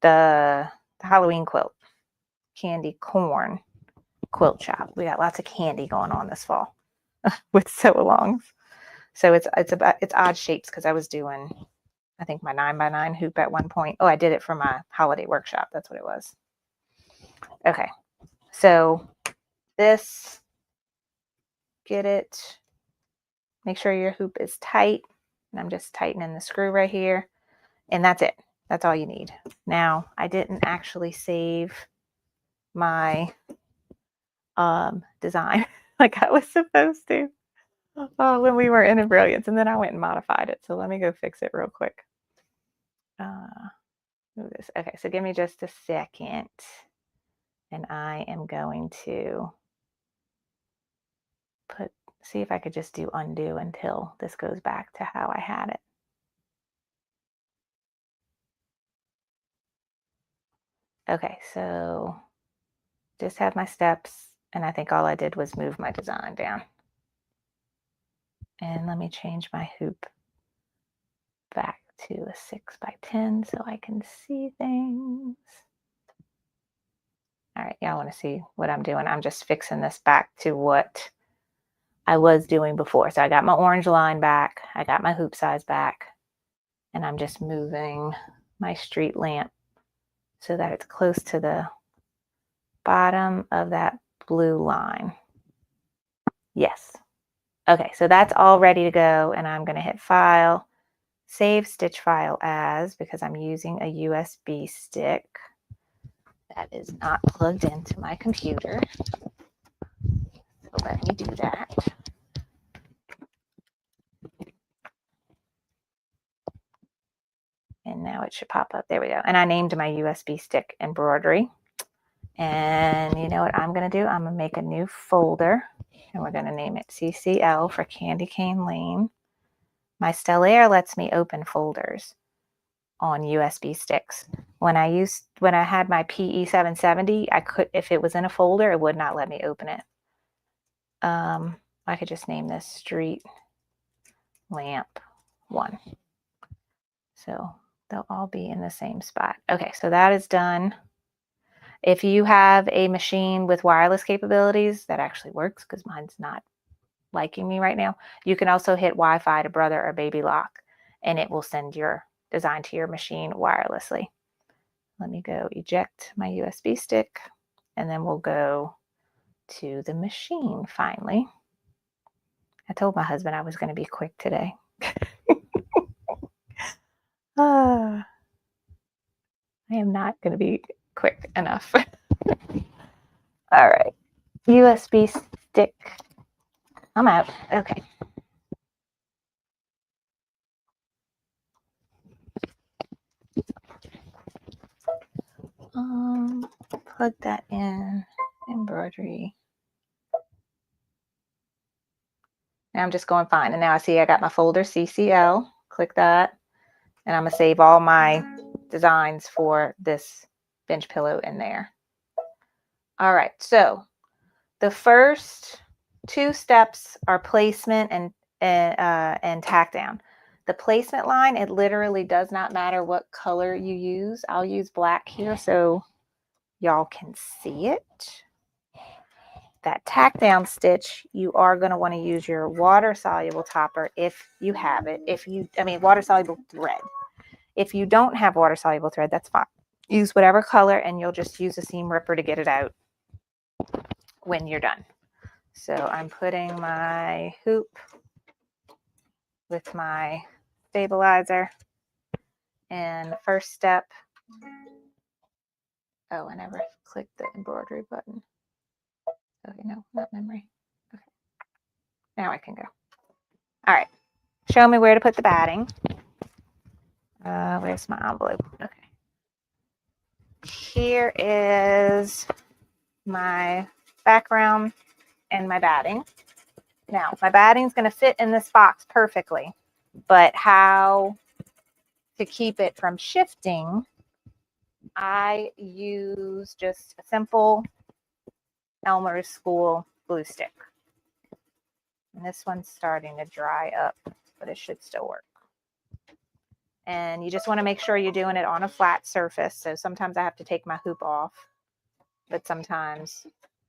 The Halloween quilt, candy corn quilt shop. We got lots of candy going on this fall with sew-alongs. So it's odd shapes because I was doing, I think, my 9x9 hoop at one point. Oh, I did it for my holiday workshop. That's what it was. Okay, so this, get it, make sure your hoop is tight. And I'm just tightening the screw right here. And that's it. That's all you need. Now, I didn't actually save my design like I was supposed to when we were in Brilliance, and then I went and modified it. So let me go fix it real quick. Move this. Okay, so give me just a second, and I am going to see if I could just do undo until this goes back to how I had it. Okay, so just have my steps, and I think all I did was move my design down. And let me change my hoop back to a 6x10 so I can see things. All right, y'all want to see what I'm doing. I'm just fixing this back to what I was doing before. So I got my orange line back. I got my hoop size back. And I'm just moving my street lamp so that it's close to the bottom of that blue line. Yes. Okay, so that's all ready to go. And I'm going to hit File, Save Stitch File As, because I'm using a USB stick that is not plugged into my computer. So let me do that. And now it should pop up. There we go. And I named my USB stick embroidery. And you know what I'm going to do? I'm going to make a new folder. And we're going to name it CCL for Candy Cane Lane. My Stellaire lets me open folders on USB sticks. When I had my PE770, I could, if it was in a folder, it would not let me open it. I could just name this Street Lamp 1. So they'll all be in the same spot. Okay, so that is done. If you have a machine with wireless capabilities, that actually works because mine's not liking me right now. You can also hit Wi-Fi to brother or baby lock, and it will send your design to your machine wirelessly. Let me go eject my USB stick, and then we'll go to the machine finally. I told my husband I was going to be quick today. I am not going to be quick enough. All right. USB stick. I'm out. Okay. Plug that in. Embroidery. Now I'm just going fine. And now I see I got my folder CCL. Click that. And I'm going to save all my designs for this bench pillow in there. All right. So the first 2 steps are placement and tack down. The placement line, it literally does not matter what color you use. I'll use black here so y'all can see it. That tack down stitch, you are going to want to use your water soluble topper if you have it. Water soluble thread. If you don't have water soluble thread, that's fine. Use whatever color and you'll just use a seam ripper to get it out when you're done. So I'm putting my hoop with my stabilizer, and the first step, oh, I never clicked the embroidery button. Okay, no, not memory. Okay, now I can go. All right, show me where to put the batting. Where's my envelope? Okay, here is my background and my batting. Now, my batting's going to fit in this box perfectly, but how to keep it from shifting, I use just a simple Elmer's School glue stick. And this one's starting to dry up, but it should still work. And you just want to make sure you're doing it on a flat surface. So sometimes I have to take my hoop off, but sometimes,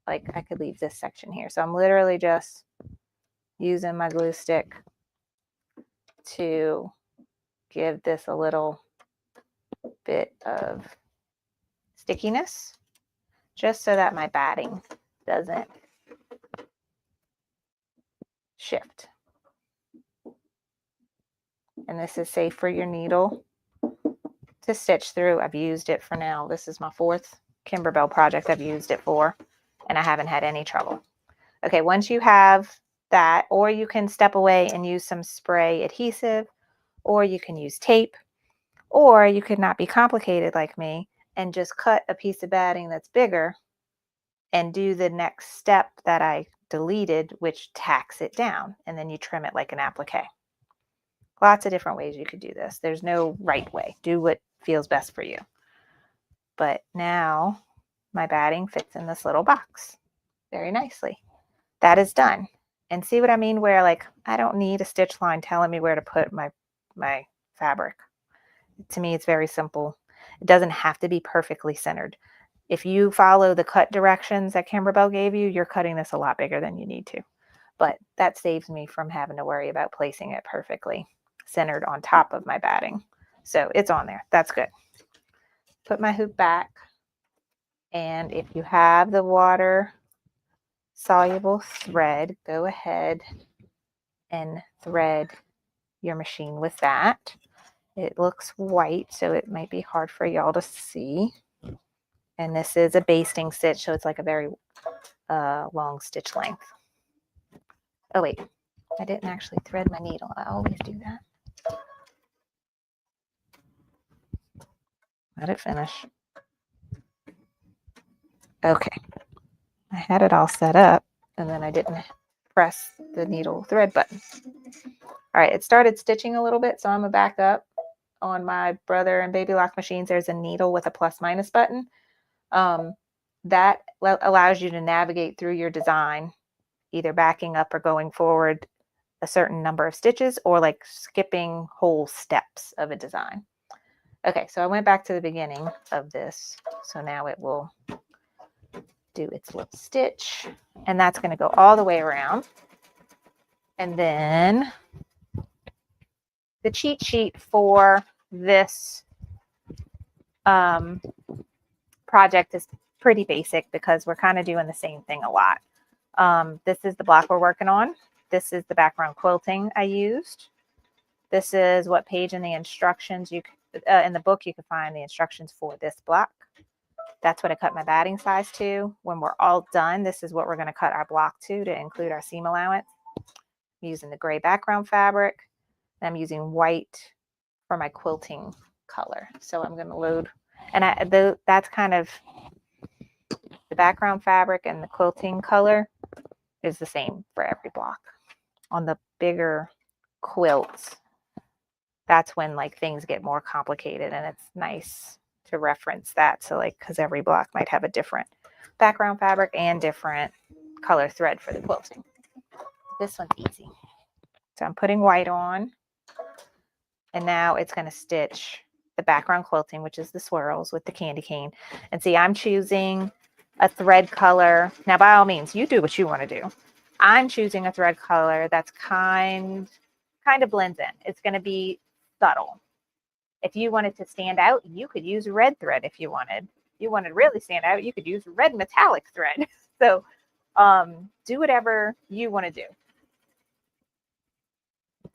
like, I could leave this section here. So I'm literally just using my glue stick to give this a little bit of stickiness, just so that my batting doesn't shift. And this is safe for your needle to stitch through. I've used it for now. This is my 4th Kimberbell project I've used it for, and I haven't had any trouble. Okay, once you have that, or you can step away and use some spray adhesive, or you can use tape, or you could not be complicated like me and just cut a piece of batting that's bigger and do the next step that I deleted, which tacks it down, and then you trim it like an applique. Lots of different ways you could do this. There's no right way. Do what feels best for you. But now my batting fits in this little box very nicely. That is done. And see what I mean? Where, like, I don't need a stitch line telling me where to put my fabric. To me, it's very simple. It doesn't have to be perfectly centered. If you follow the cut directions that Kimberbell gave you, you're cutting this a lot bigger than you need to. But that saves me from having to worry about placing it perfectly centered on top of my batting. So it's on there. That's good. Put my hoop back. And if you have the water soluble thread, go ahead and thread your machine with that. It looks white, so it might be hard for y'all to see. And this is a basting stitch, so it's like a very long stitch length. Oh wait, I didn't actually thread my needle. I always do that. Let it finish. Okay, I had it all set up, and then I didn't press the needle thread button. All right, it started stitching a little bit, so I'm gonna back up. On my Brother and Baby Lock machines, there's a needle with a plus minus button. That allows you to navigate through your design, either backing up or going forward a certain number of stitches, or like skipping whole steps of a design. Okay, so I went back to the beginning of this. So now it will do its little stitch, and that's going to go all the way around. And then the cheat sheet for this project is pretty basic because we're kind of doing the same thing a lot. This is the block we're working on. This is the background quilting I used. This is what page in the instructions in the book you can find the instructions for this block. That's what I cut my batting size to. When we're all done, this is what we're going to cut our block to include our seam allowance. I'm using the gray background fabric, and I'm using white for my quilting color. So I'm going to load, and that's kind of the background fabric, and the quilting color is the same for every block. On the bigger quilts, that's when like things get more complicated, and it's nice to reference that. So like, because every block might have a different background fabric and different color thread for the quilting. This one's easy. So I'm putting white on, and now it's going to stitch the background quilting, which is the swirls with the candy cane. And see, I'm choosing a thread color. Now, by all means, you do what you want to do. I'm choosing a thread color that's kind of blends in. It's going to be subtle. If you wanted to stand out, you could use red thread if you wanted. If you wanted to really stand out, you could use red metallic thread. So do whatever you want to do.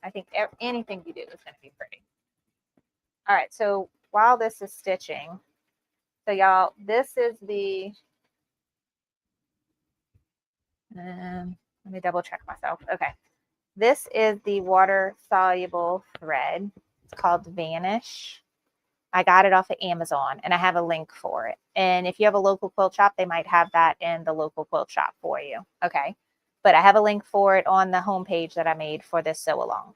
I think anything you do is going to be pretty. All right, so while this is stitching, so y'all, this is the, let me double check myself. Okay, this is the water soluble thread. It's called Vanish. I got it off of Amazon, and I have a link for it. And if you have a local quilt shop, they might have that in the local quilt shop for you. Okay, but I have a link for it on the homepage that I made for this sew along.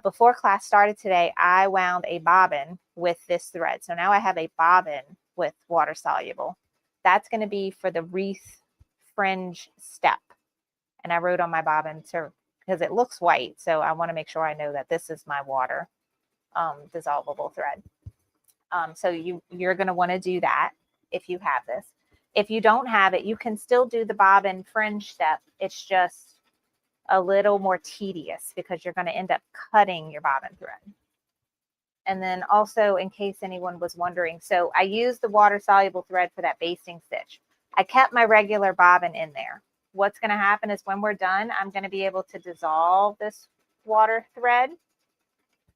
Before class started today, I wound a bobbin with this thread. So now I have a bobbin with water soluble. That's going to be for the wreath fringe step. And I wrote on my bobbin because it looks white. So I want to make sure I know that this is my water dissolvable thread. So you're going to want to do that if you have this. If you don't have it, you can still do the bobbin fringe step. It's just a little more tedious because you're going to end up cutting your bobbin thread. And then also, in case anyone was wondering, so I used the water soluble thread for that basting stitch. I kept my regular bobbin in there. What's going to happen is when we're done, I'm going to be able to dissolve this water thread.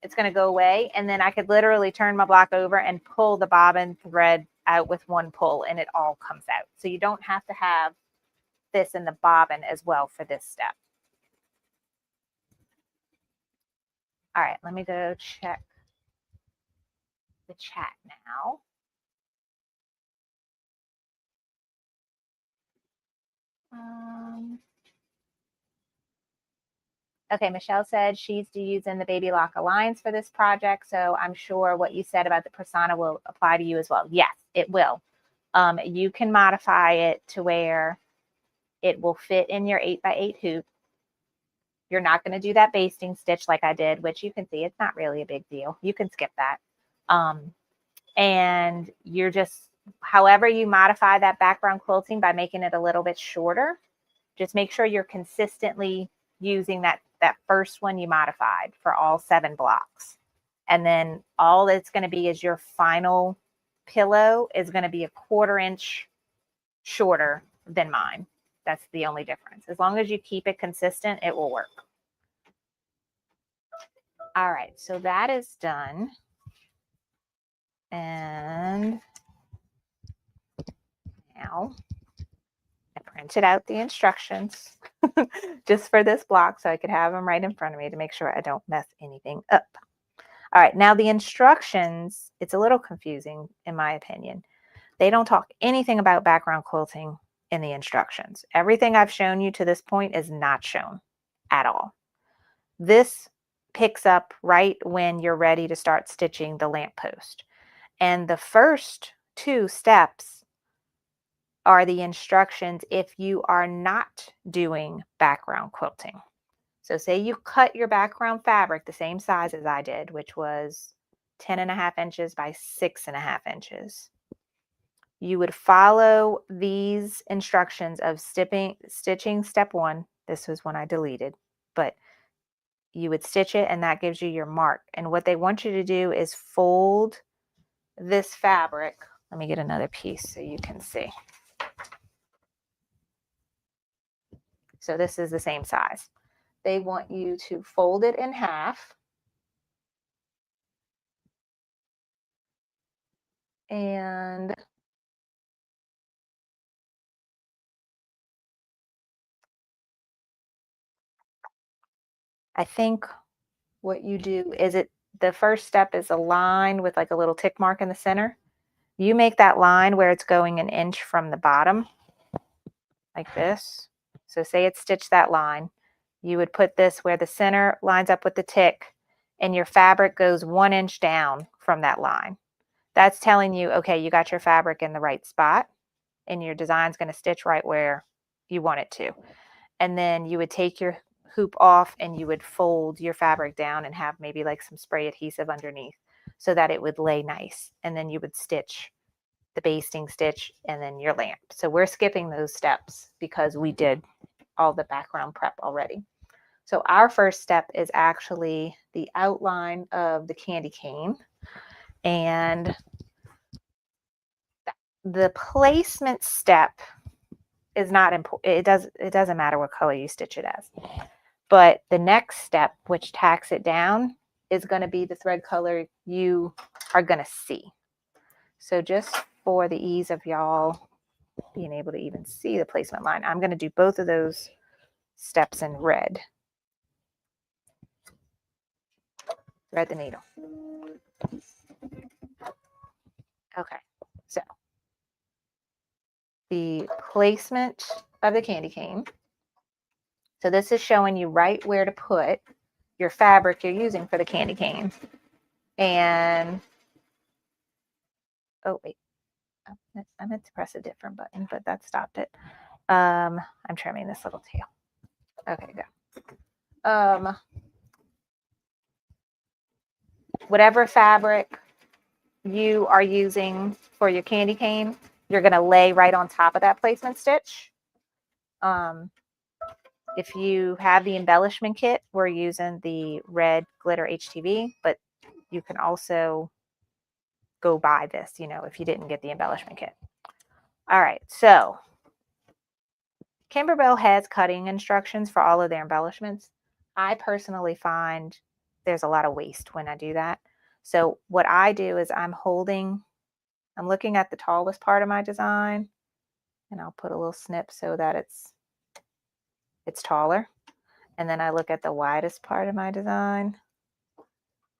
It's going to go away, and then I could literally turn my block over and pull the bobbin thread out with one pull, and it all comes out. So you don't have to have this in the bobbin as well for this step. All right, let me go check the chat now. Okay, Michelle said she's using the Baby Lock Alliance for this project, so I'm sure what you said about the persona will apply to you as well. Yes, it will. You can modify it to where it will fit in your 8x8 hoop. You're not going to do that basting stitch like I did, which you can see it's not really a big deal. You can skip that. And you're just, however you modify that background quilting by making it a little bit shorter, just make sure you're consistently using that first one you modified for all 7 blocks. And then all it's going to be is your final pillow is going to be a 1/4 inch shorter than mine. That's the only difference. As long as you keep it consistent, it will work. All right, so that is done. And now I printed out the instructions just for this block so I could have them right in front of me to make sure I don't mess anything up. All right, now the instructions, it's a little confusing in my opinion. They don't talk anything about background quilting in the instructions. Everything I've shown you to this point is not shown at all. This picks up right when you're ready to start stitching the lamppost. And the first 2 steps are the instructions if you are not doing background quilting. So say you cut your background fabric the same size as I did, which was 10.5 inches by 6.5 inches. You would follow these instructions of stitching step 1. This was one I deleted, but you would stitch it and that gives you your mark. And what they want you to do is fold this fabric. Let me get another piece so you can see. So this is the same size. They want you to fold it in half. And I think what you do is the first step is a line with like a little tick mark in the center. You make that line where it's going 1 inch from the bottom, like this. So say it's stitched that line. You would put this where the center lines up with the tick and your fabric goes 1 inch down from that line. That's telling you, okay, you got your fabric in the right spot and your design's going to stitch right where you want it to. And then you would take your hoop off and you would fold your fabric down and have maybe like some spray adhesive underneath so that it would lay nice. And then you would stitch the basting stitch and then your lamp. So we're skipping those steps because we did all the background prep already. So our first step is actually the outline of the candy cane. And the placement step is not important. It doesn't matter what color you stitch it as. But the next step, which tacks it down, is going to be the thread color you are going to see. So just for the ease of y'all being able to even see the placement line, I'm going to do both of those steps in red. Thread the needle. Okay, so the placement of the candy cane. So this is showing you right where to put your fabric you're using for the candy cane. And, oh wait, I meant to press a different button, but that stopped it. I'm trimming this little tail. Okay, go. Whatever fabric you are using for your candy cane, you're going to lay right on top of that placement stitch. If you have the embellishment kit, we're using the red glitter HTV, but you can also go buy this, you know, if you didn't get the embellishment kit. All right, so Kimberbell has cutting instructions for all of their embellishments. I personally find there's a lot of waste when I do that. So what I do is I'm looking at the tallest part of my design, and I'll put a little snip so that it's taller. And then I look at the widest part of my design,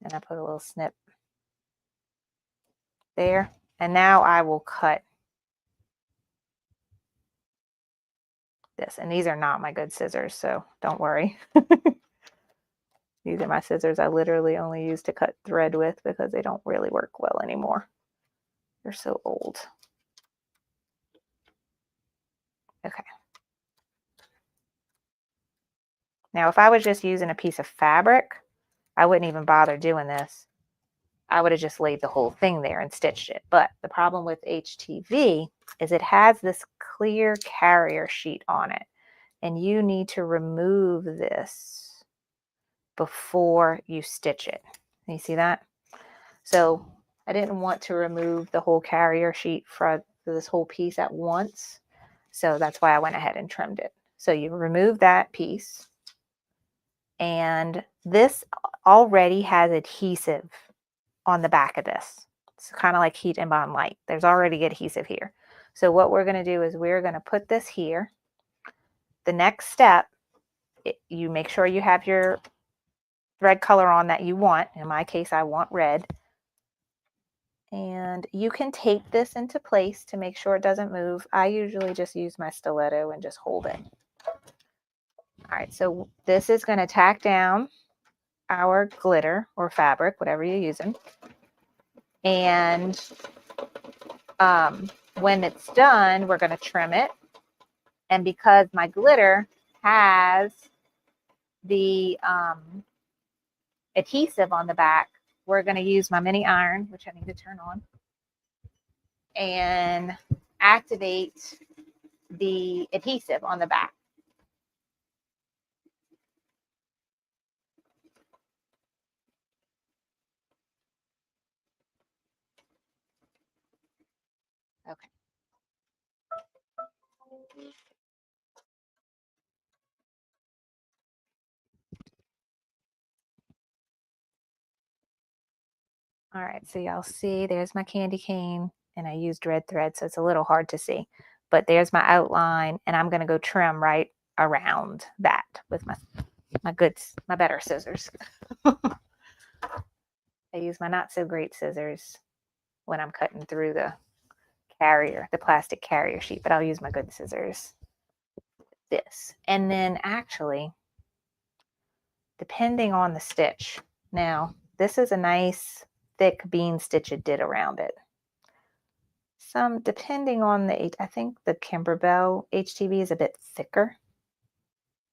and I put a little snip there. And now I will cut this. And these are not my good scissors, so don't worry. These are my scissors I literally only use to cut thread with because they don't really work well anymore. They're so old. Okay. Now, if I was just using a piece of fabric, I wouldn't even bother doing this. I would have just laid the whole thing there and stitched it. But the problem with HTV is it has this clear carrier sheet on it, and you need to remove this before you stitch it. You see that? So I didn't want to remove the whole carrier sheet for this whole piece at once. So that's why I went ahead and trimmed it. So you remove that piece, and this already has adhesive on the back of this. It's kind of like heat and bond light. There's already adhesive here. So what we're going to do is we're going to put this here. The next step, you make sure you have your thread color on that you want. In my case, I want red. And you can tape this into place to make sure it doesn't move. I usually just use my stiletto and just hold it. All right, so this is going to tack down our glitter or fabric, whatever you're using. And when it's done, we're going to trim it. And because my glitter has the adhesive on the back, we're going to use my mini iron, which I need to turn on, and activate the adhesive on the back. Okay. All right, so y'all see there's my candy cane, and I used red thread, so it's a little hard to see. But there's my outline, and I'm going to go trim right around that with my better scissors. I use my not so great scissors when I'm cutting through the plastic carrier sheet, but I'll use my good scissors. This. And then actually, depending on the stitch, now this is a nice thick bean stitch it did around it. Depending on I think the Kimberbell HTV is a bit thicker.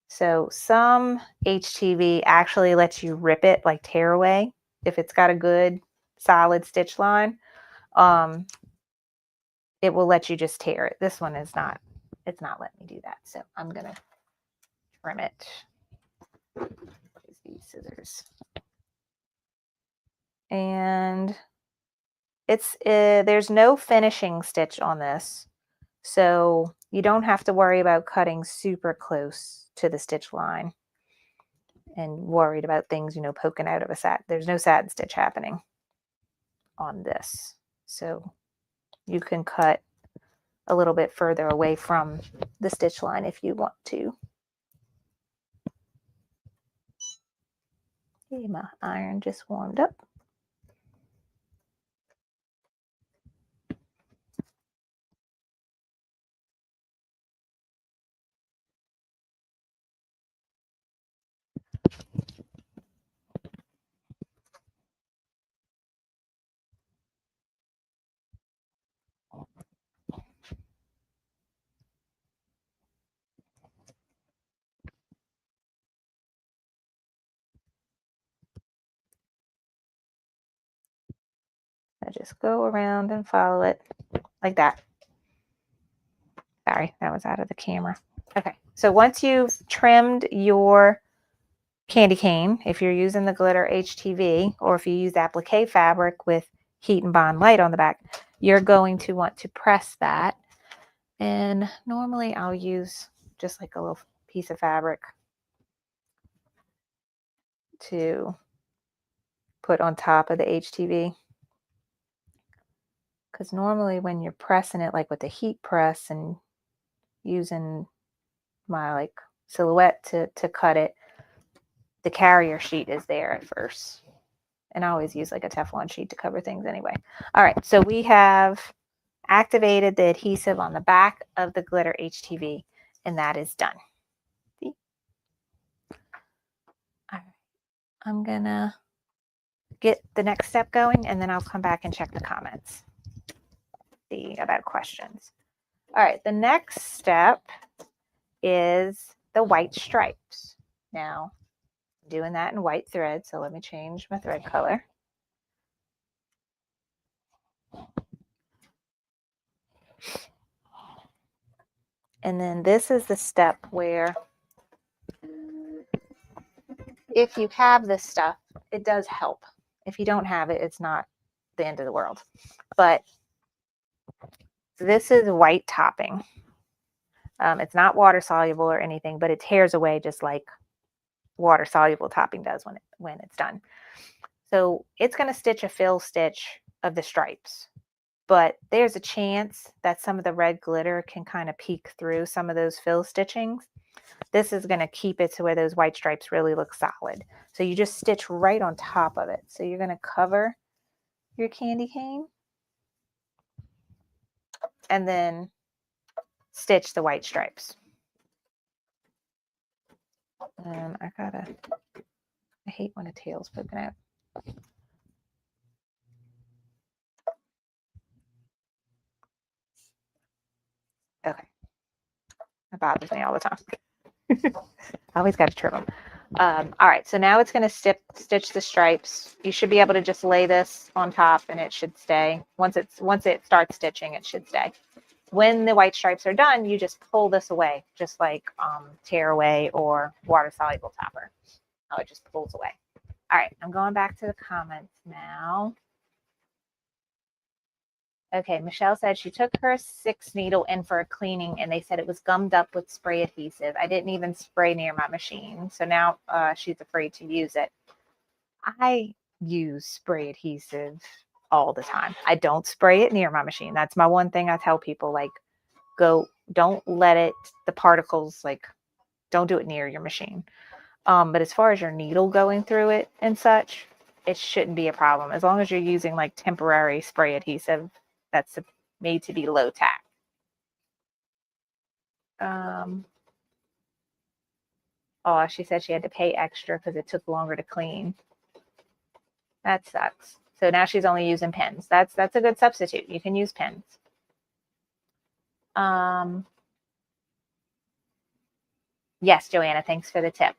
So some HTV actually lets you rip it, like tear away, if it's got a good solid stitch line. It will let you just tear it. This one is not, it's not letting me do that. So I'm going to trim it. Use these scissors. And there's no finishing stitch on this. So you don't have to worry about cutting super close to the stitch line and worried about things, poking out of a satin. There's no satin stitch happening on this. So you can cut a little bit further away from the stitch line if you want to. Okay, my iron just warmed up. I just go around and follow it like that. Sorry, that was out of the camera. Okay, so once you've trimmed your candy cane, if you're using the glitter HTV, or if you use applique fabric with heat and bond light on the back, you're going to want to press that. And normally I'll use just like a little piece of fabric to put on top of the HTV. Because normally when you're pressing it, like with the heat press and using my silhouette to cut it, the carrier sheet is there at first. And I always use like a Teflon sheet to cover things anyway. All right, so we have activated the adhesive on the back of the glitter HTV, and that is done. See? All right, I'm gonna get the next step going, and then I'll come back and check the comments. See about questions. All right, the next step is the white stripes. Now, I'm doing that in white thread, so let me change my thread color. And then this is the step where if you have this stuff, it does help. If you don't have it, it's not the end of the world. But this is white topping. It's not water soluble or anything, but it tears away just like water soluble topping does when it's done. So it's going to stitch a fill stitch of the stripes, but there's a chance that some of the red glitter can kind of peek through some of those fill stitchings. This is going to keep it to where those white stripes really look solid. So you just stitch right on top of it. So you're going to cover your candy cane and then stitch the white stripes. And I hate when a tail's poking out. Okay. That bothers me all the time. I always got to trim them. All right, so now it's going to stitch the stripes. You should be able to just lay this on top and it should stay. Once it starts stitching, it should stay. When the white stripes are done, you just pull this away, just like tear away or water soluble topper. Oh, it just pulls away. All right, I'm going back to the comments now. Okay, Michelle said she took her 6 needle in for a cleaning and they said it was gummed up with spray adhesive. I didn't even spray near my machine. So now she's afraid to use it. I use spray adhesive all the time. I don't spray it near my machine. That's my one thing I tell people, like, don't let it, the particles, like, don't do it near your machine. But as far as your needle going through it and such, it shouldn't be a problem. As long as you're using like temporary spray adhesive that's made to be low tack. Oh, she said she had to pay extra because it took longer to clean. That sucks. So now she's only using pens. That's a good substitute. You can use pens. Yes, Joanna, thanks for the tip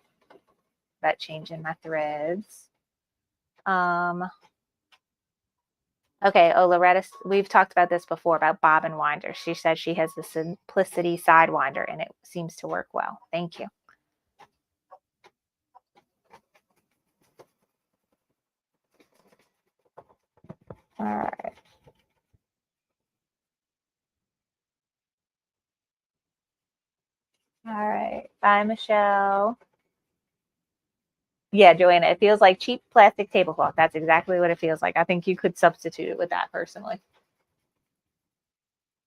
about changing my threads. Okay, Loretta, we've talked about this before about bobbin winder. She said she has the Simplicity Sidewinder and it seems to work well. Thank you. All right. All right. Bye, Michelle. Yeah, Joanna, it feels like cheap plastic tablecloth. That's exactly what it feels like. I think you could substitute it with that personally.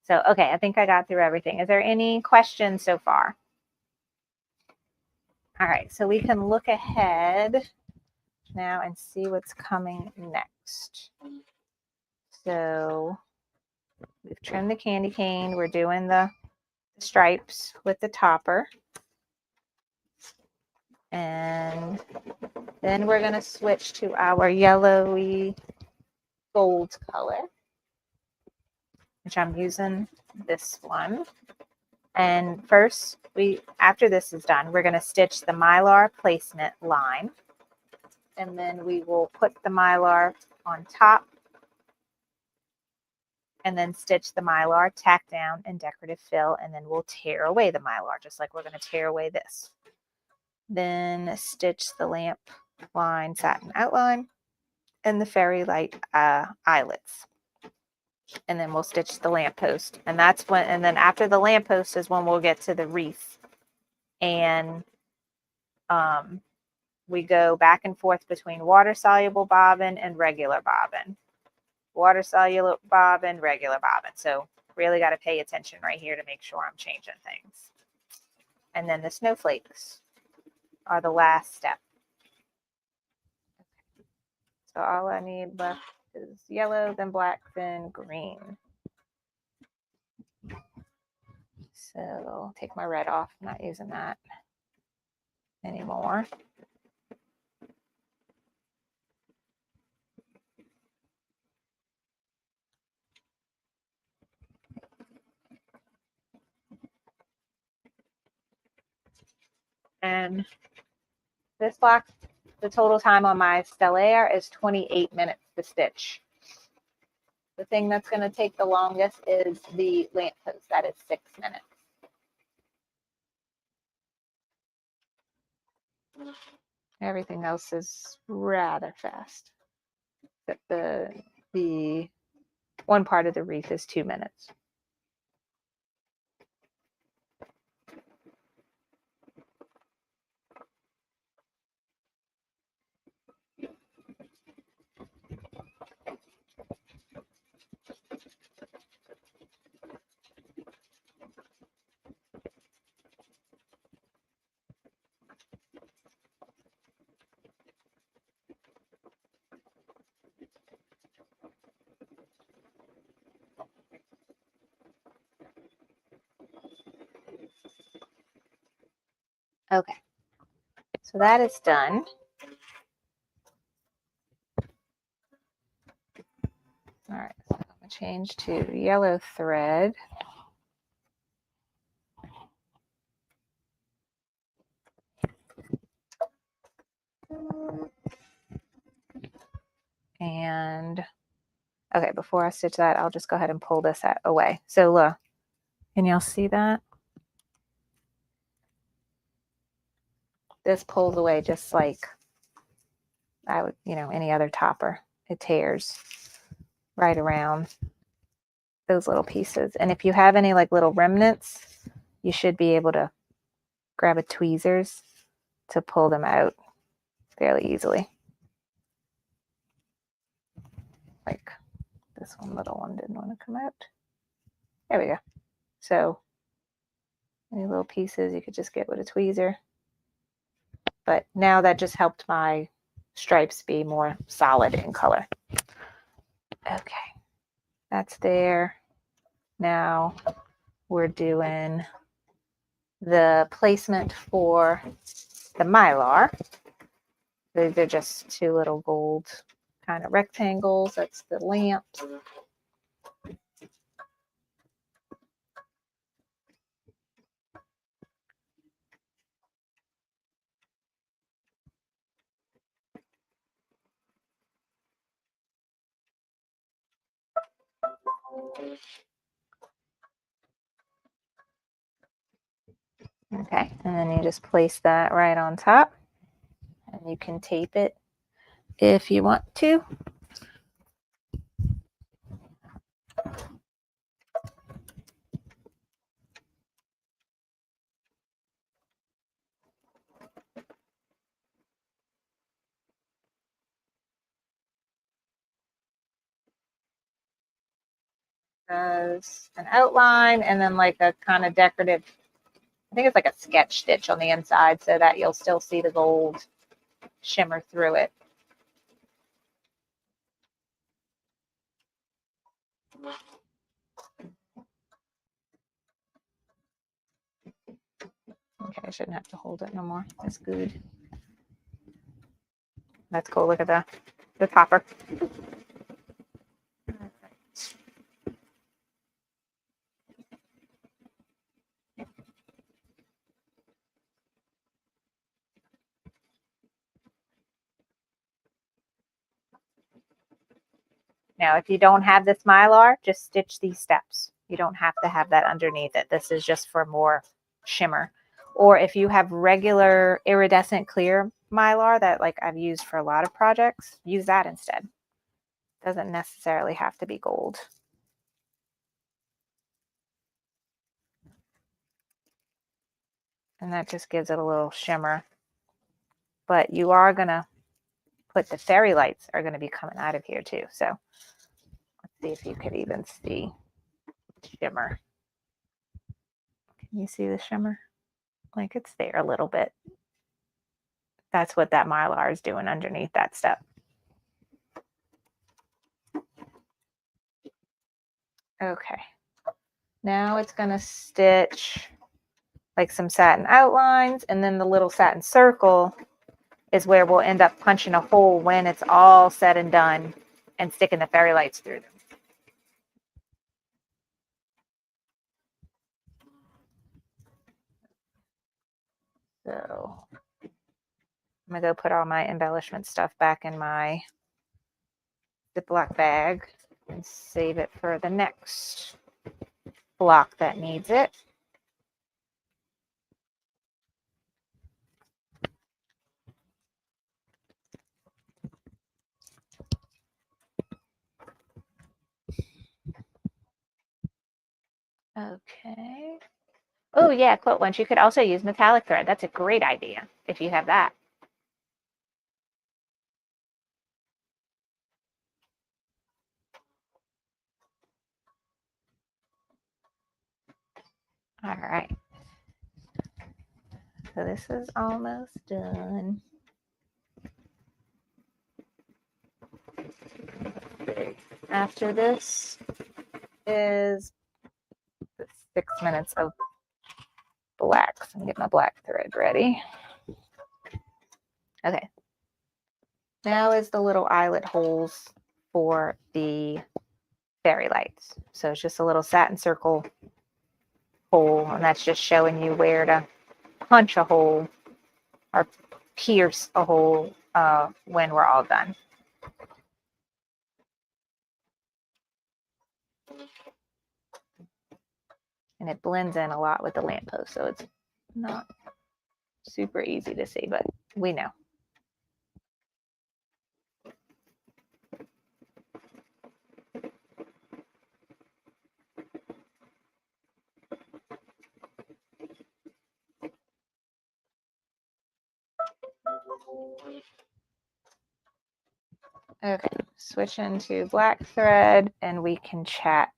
So, okay, I think I got through everything. Is there any questions so far? All right, so we can look ahead now and see what's coming next. So we've trimmed the candy cane. We're doing the stripes with the topper. And then we're going to switch to our yellowy gold color, which I'm using this one. And first, after this is done, we're going to stitch the Mylar placement line. And then we will put the Mylar on top and then stitch the Mylar, tack down, and decorative fill. And then we'll tear away the Mylar, just like we're going to tear away this. Then stitch the lamp line satin outline and the fairy light eyelets. And then we'll stitch the lamppost. And then after the lamppost is when we'll get to the wreath. And we go back and forth between water soluble bobbin and regular bobbin. Water soluble bobbin, regular bobbin. So really got to pay attention right here to make sure I'm changing things. And then the snowflakes are the last step. So all I need left is yellow, then black, then green. So I'll take my red off. I'm not using that anymore. And this block, the total time on my Stellaire is 28 minutes to stitch. The thing that's going to take the longest is the lamppost. That is 6 minutes. Everything else is rather fast. But the one part of the wreath is 2 minutes. Okay, so that is done. All right, so I'm going to change to yellow thread. And okay, before I stitch that, I'll just go ahead and pull this away. So look, can y'all see that? This pulls away just like I would, any other topper. It tears right around those little pieces. And if you have any like little remnants, you should be able to grab a tweezers to pull them out fairly easily. Like this one little one didn't want to come out. There we go. So any little pieces you could just get with a tweezer. But now that just helped my stripes be more solid in color. Okay, that's there. Now we're doing the placement for the Mylar. They're just two little gold kind of rectangles. That's the lamp. Okay, and then you just place that right on top, and you can tape it if you want to. As an outline, and then like a kind of decorative, I think it's like a sketch stitch on the inside so that you'll still see the gold shimmer through it. Okay, I shouldn't have to hold it no more. That's good. That's cool. Look at the topper. Now, if you don't have this Mylar, just stitch these steps. You don't have to have that underneath it. This is just for more shimmer. Or if you have regular iridescent clear Mylar that like I've used for a lot of projects, use that instead. Doesn't necessarily have to be gold. And that just gives it a little shimmer. But you are going to put the fairy lights are going to be coming out of here too. So let's see if you could even see shimmer. Can you see the shimmer? Like it's there a little bit. That's what that Mylar is doing underneath that step. Okay. Now it's going to stitch like some satin outlines, and then the little satin circle is where we'll end up punching a hole when it's all said and done and sticking the fairy lights through them. So I'm going to go put all my embellishment stuff back in my Ziploc bag. and save it for the next block that needs it. Okay. Oh yeah, quilt ones. You could also use metallic thread. That's a great idea if you have that. All right. So this is almost done. After this is the 6 minutes of black. So I'm gonna get my black thread ready. Okay. Now is the little eyelet holes for the fairy lights. So it's just a little satin circle hole, and that's just showing you where to punch a hole or pierce a hole when we're all done. And it blends in a lot with the lamppost, so it's not super easy to see, but we know. Okay, switch into black thread and we can chat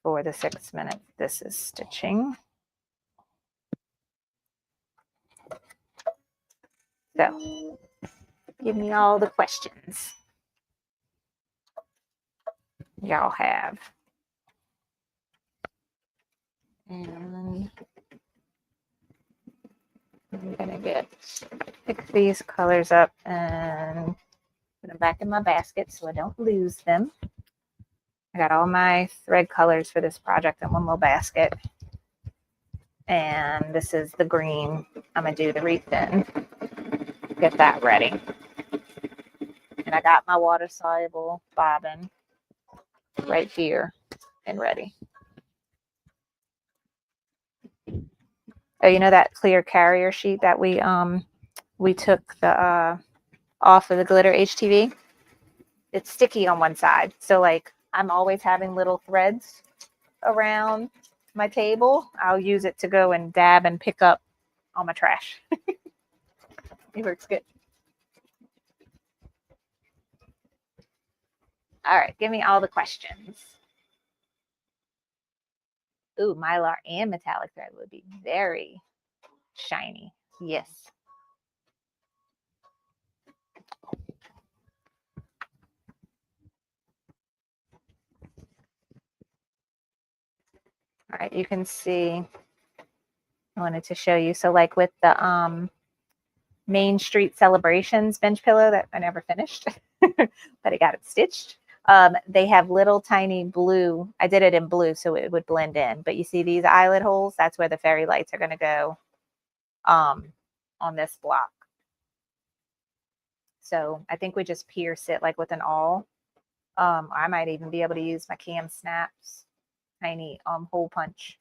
for the 6 minutes this is stitching. So, give me all the questions y'all have. And I'm gonna pick these colors up and put them back in my basket so I don't lose them. I got all my thread colors for this project in one little basket. And this is the green. I'm gonna do the wreath in. Get that ready. And I got my water soluble bobbin right here and ready. Oh, you know that clear carrier sheet that we took the off of the glitter HTV? It's sticky on one side. So like I'm always having little threads around my table. I'll use it to go and dab and pick up all my trash. It works good. All right, give me all the questions. Ooh, mylar and metallic thread would be very shiny. Yes. All right, you can see, I wanted to show you. So like with the Main Street Celebrations bench pillow that I never finished, but I got it stitched. They have little tiny blue. I did it in blue so it would blend in. But you see these eyelet holes? That's where the fairy lights are going to go on this block. So I think we just pierce it like with an awl. I might even be able to use my Cam Snaps tiny hole punch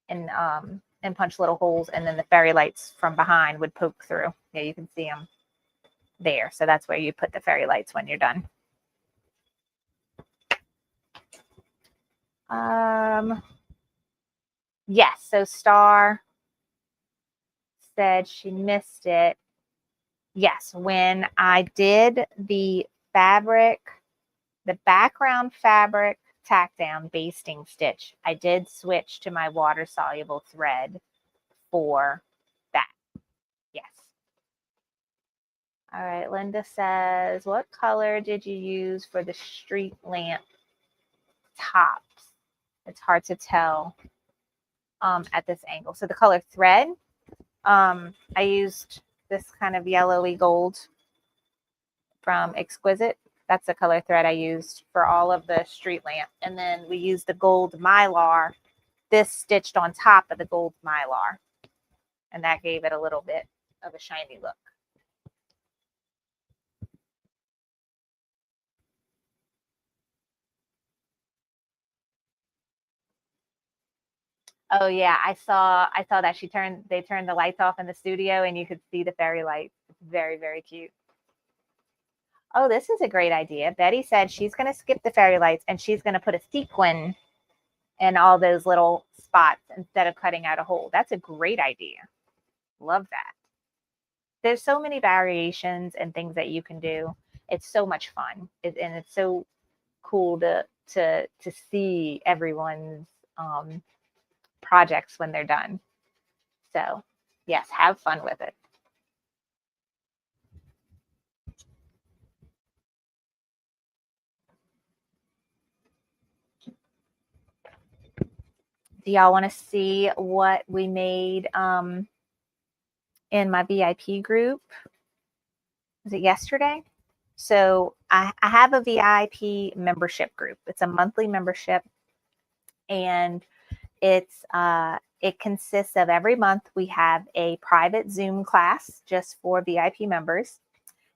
and punch little holes, and then the fairy lights from behind would poke through. Yeah, you can see them there. So that's where you put the fairy lights when you're done. Yes, so Star said she missed it. Yes, when I did the fabric, the background fabric tack down basting stitch, I did switch to my water soluble thread for that. Yes. All right, Linda says, what color did you use for the street lamp tops? It's hard to tell at this angle. So the color thread, I used this kind of yellowy gold from Exquisite. That's the color thread I used for all of the street lamp. And then we used the gold mylar, this stitched on top of the gold mylar. And that gave it a little bit of a shiny look. Oh yeah, I saw that they turned the lights off in the studio and you could see the fairy lights. It's very, very cute. Oh, this is a great idea. Betty said she's going to skip the fairy lights and she's going to put a sequin in all those little spots instead of cutting out a hole. That's a great idea. Love that. There's so many variations and things that you can do. It's so much fun, and it's so cool to see everyone's um, projects when they're done. So, yes, have fun with it. Do y'all want to see what we made in my VIP group? Was it yesterday? So I have a VIP membership group. It's a monthly membership, and it consists of every month we have a private Zoom class just for VIP members,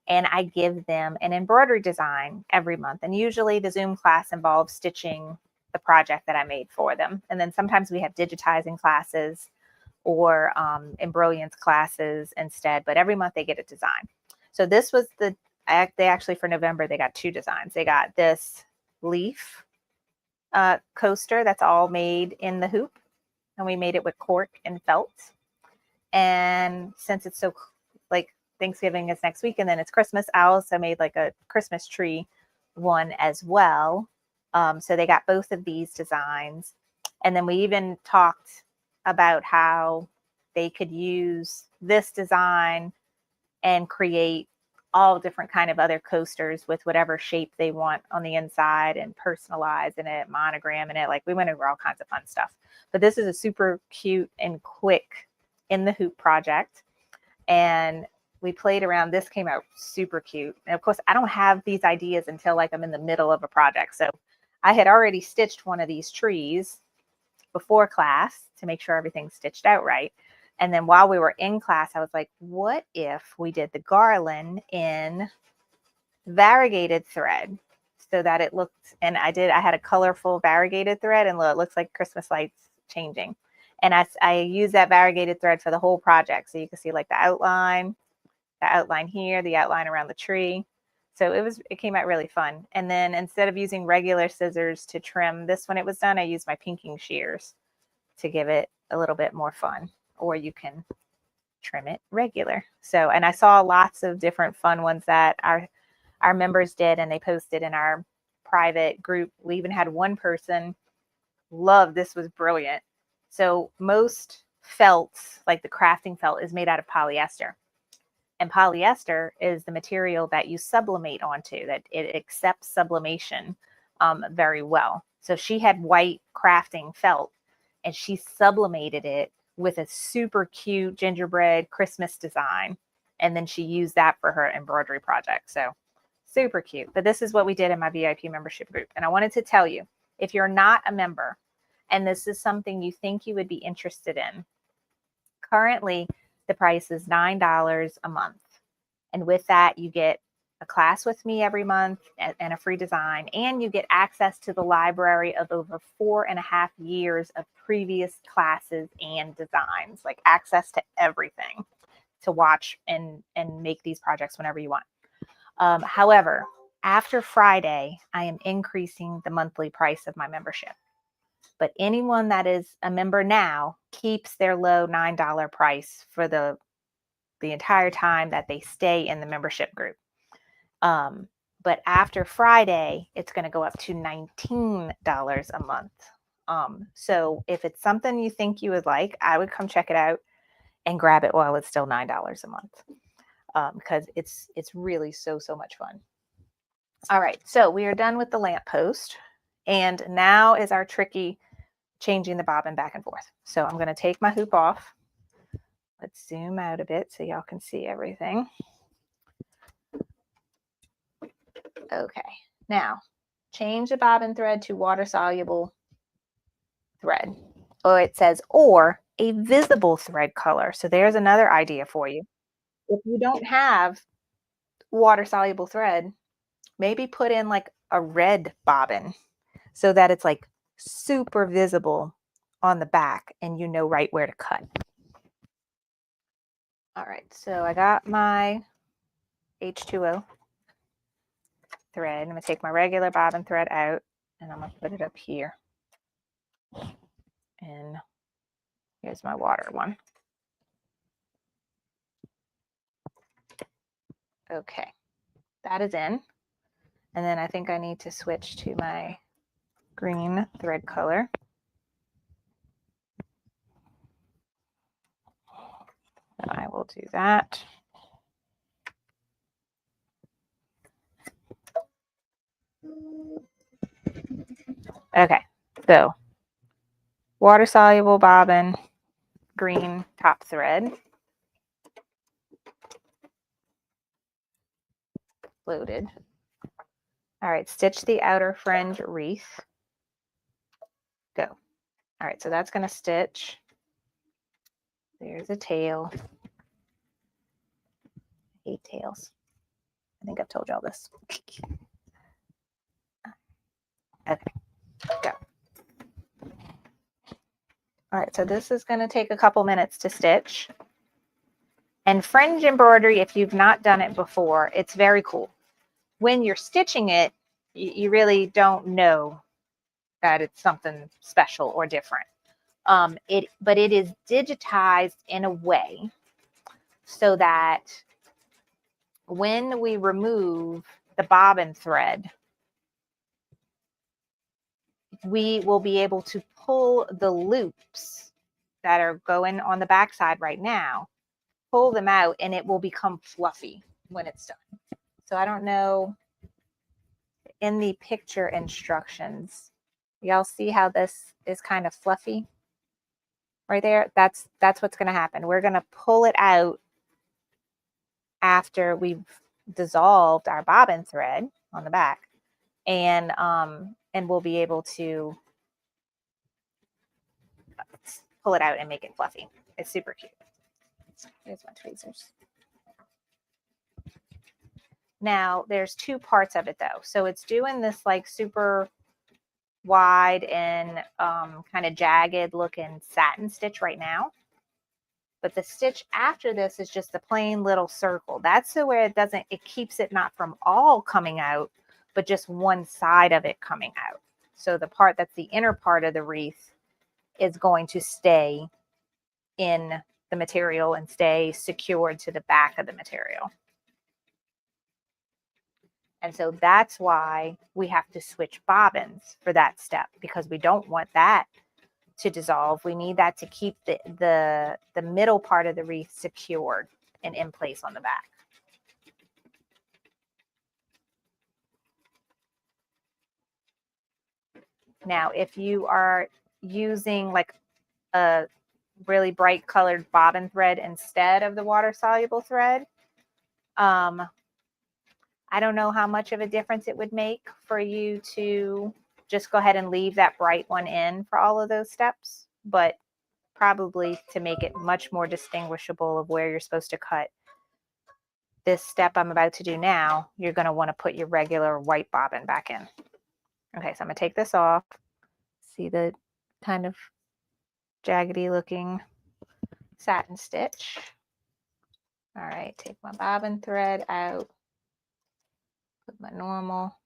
and I give them an embroidery design every month. And usually the Zoom class involves stitching the project that I made for them. And then sometimes we have digitizing classes or embrollient classes instead, but every month they get a design. So this was they actually for November, they got two designs. They got this leaf coaster that's all made in the hoop, and we made it with cork and felt. And since it's so like Thanksgiving is next week and then it's Christmas, I also made like a Christmas tree one as well. So they got both of these designs. And then we even talked about how they could use this design and create all different kind of other coasters with whatever shape they want on the inside and personalizing it, monogramming it. Like we went over all kinds of fun stuff. But this is a super cute and quick in the hoop project. And we played around. This came out super cute. And of course, I don't have these ideas until like I'm in the middle of a project. So I had already stitched one of these trees before class to make sure everything's stitched out right. And then while we were in class, I was like, what if we did the garland in variegated thread so that it looked, and I had a colorful variegated thread, and look, it looks like Christmas lights changing. And I use that variegated thread for the whole project. So you can see like the outline here, the outline around the tree. So it came out really fun. And then instead of using regular scissors to trim this when it was done, I used my pinking shears to give it a little bit more fun. Or you can trim it regular. So, and I saw lots of different fun ones that our members did, and they posted in our private group. We even had one person love, this was brilliant. So most felts, like the crafting felt, is made out of polyester. And polyester is the material that you sublimate onto, that it accepts sublimation very well. So she had white crafting felt, and she sublimated it with a super cute gingerbread Christmas design. And then she used that for her embroidery project. So super cute. But this is what we did in my VIP membership group. And I wanted to tell you, if you're not a member and this is something you think you would be interested in, currently the price is $9 a month. And with that, you get a class with me every month and a free design, and you get access to the library of over 4.5 years of previous classes and designs, like access to everything to watch and make these projects whenever you want. However, after Friday, I am increasing the monthly price of my membership. But anyone that is a member now keeps their low $9 price for the entire time that they stay in the membership group. But after Friday, it's going to go up to $19 a month. So if it's something you think you would like, I would come check it out and grab it while it's still $9 a month, because it's really so much fun. All right, so we are done with the lamppost, and now is our tricky changing the bobbin back and forth. So I'm going to take my hoop off. Let's zoom out a bit so y'all can see everything. Okay, now change the bobbin thread to water soluble thread. Oh, it says, or a visible thread color. So there's another idea for you. If you don't have water soluble thread, maybe put in like a red bobbin so that it's like super visible on the back and you know right where to cut. All right, so I got my H2O thread. I'm going to take my regular bobbin thread out and I'm going to put it up here. And here's my water one. Okay, that is in. And then I think I need to switch to my green thread color. I will do that. Okay, so water soluble bobbin, green top thread, loaded. All right, stitch the outer fringe wreath. Go. All right, so that's going to stitch. There's a tail. I hate tails. I think I've told you all this. Okay, go. All right, so this is going to take a couple minutes to stitch. And fringe embroidery, if you've not done it before, it's very cool. When you're stitching it, you really don't know that it's something special or different. But it is digitized in a way so that when we remove the bobbin thread, we will be able to pull the loops that are going on the back side right now, pull them out, and it will become fluffy when it's done. So I don't know, in the picture instructions, y'all see how this is kind of fluffy right there? That's what's going to happen. We're going to pull it out after we've dissolved our bobbin thread on the back, and we'll be able to pull it out and make it fluffy. It's super cute. Here's my tweezers. Now there's two parts of it though. So it's doing this like super wide and kind of jagged looking satin stitch right now. But the stitch after this is just a plain little circle. That's so where it keeps it not from all coming out, but just one side of it coming out. So the part that's the inner part of the wreath is going to stay in the material and stay secured to the back of the material. And so that's why we have to switch bobbins for that step, because we don't want that to dissolve. We need that to keep the middle part of the wreath secured and in place on the back. Now, if you are using like a really bright colored bobbin thread instead of the water soluble thread, I don't know how much of a difference it would make for you to just go ahead and leave that bright one in for all of those steps, but probably to make it much more distinguishable of where you're supposed to cut this step I'm about to do now, you're going to want to put your regular white bobbin back in. Okay, so I'm going to take this off. See the kind of jaggedy looking satin stitch. All right, take my bobbin thread out. Put my normal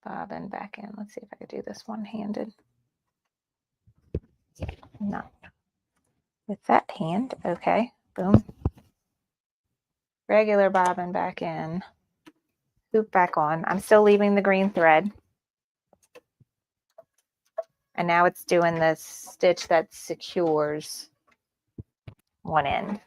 bobbin back in. Let's see if I could do this one-handed. Not with that hand. Okay, boom. Regular bobbin back in. Hoop back on. I'm still leaving the green thread. And now it's doing this stitch that secures one end.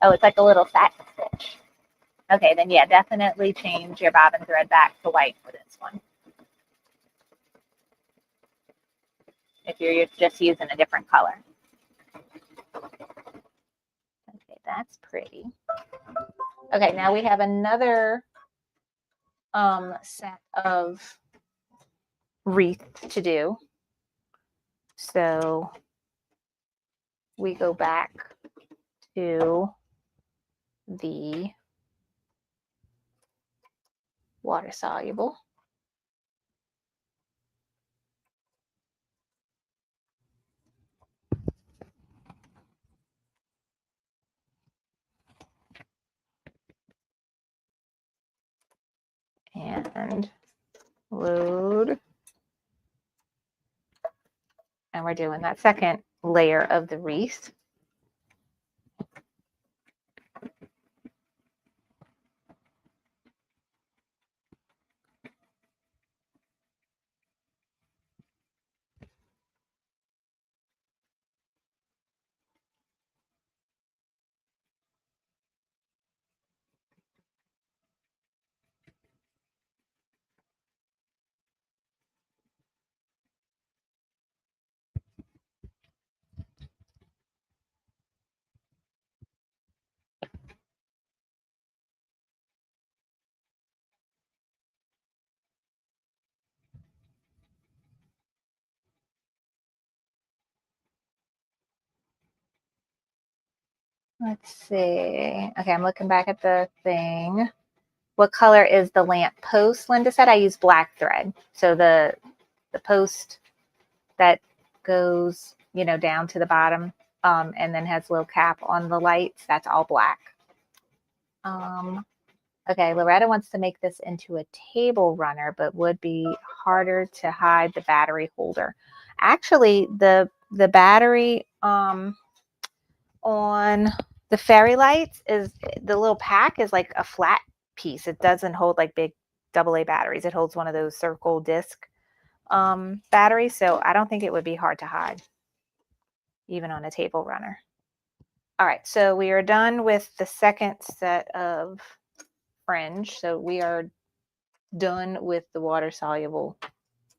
Oh, it's like a little satin stitch. Okay, then yeah, definitely change your bobbin thread back to white for this one. If you're just using a different color. Okay, that's pretty. Okay, now we have another set of wreath to do. So we go back to the water soluble. And load. And we're doing that second layer of the wreath. Let's see. Okay, I'm looking back at the thing. What color is the lamp post? Linda said I use black thread. So the post that goes, down to the bottom, and then has a little cap on the lights, that's all black. Okay, Loretta wants to make this into a table runner, but would be harder to hide the battery holder. Actually, the battery on the fairy lights is the little pack is like a flat piece. It doesn't hold like big AA batteries. It holds one of those circle disc batteries. So I don't think it would be hard to hide even on a table runner. All right, so we are done with the second set of fringe. So we are done with the water soluble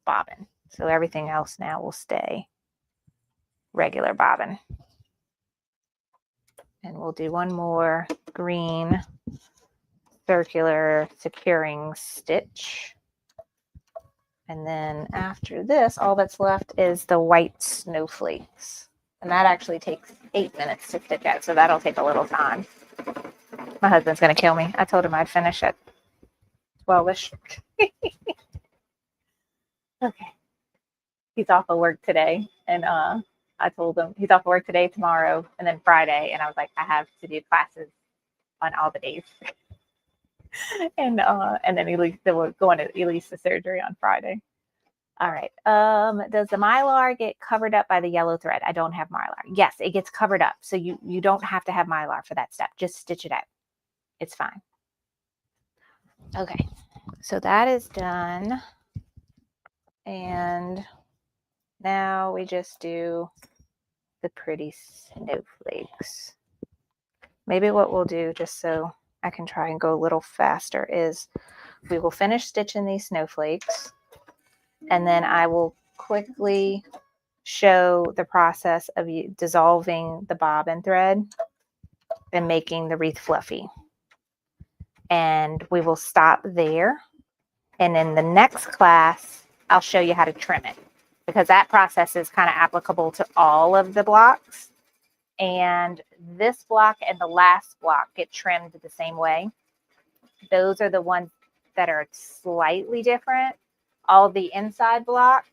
bobbin. So everything else now will stay regular bobbin. And we'll do one more green circular securing stitch. And then after this, all that's left is the white snowflakes. And that actually takes 8 minutes to stitch out. So that'll take a little time. My husband's going to kill me. I told him I'd finish at 12-ish. Okay. He's off of work today. And I told him he's off of work today, tomorrow, and then Friday. And I was like, I have to do classes on all the days. and then Elise will go on to Elise's surgery on Friday. All right. Does the Mylar get covered up by the yellow thread? I don't have Mylar. Yes, it gets covered up. So you don't have to have Mylar for that step. Just stitch it out. It's fine. Okay. So that is done. And now we just do the pretty snowflakes. Maybe what we'll do, just so I can try and go a little faster, is we will finish stitching these snowflakes, and then I will quickly show the process of dissolving the bobbin thread and making the wreath fluffy. And we will stop there. And in the next class, I'll show you how to trim it, because that process is kind of applicable to all of the blocks. And this block and the last block get trimmed the same way. Those are the ones that are slightly different. All the inside blocks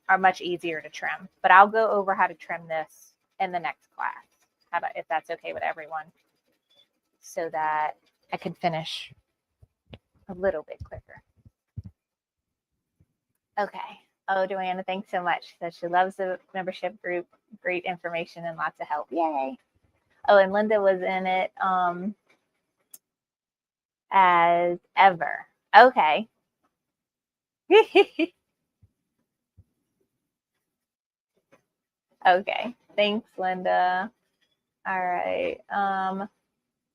are much easier to trim, but I'll go over how to trim this in the next class. How about, if that's okay with everyone, so that I can finish a little bit quicker. Okay. Oh, Joanna, thanks so much. So she loves the membership group. Great information and lots of help. Yay. Oh, and Linda was in it as ever. Okay. Okay. Thanks, Linda. All right.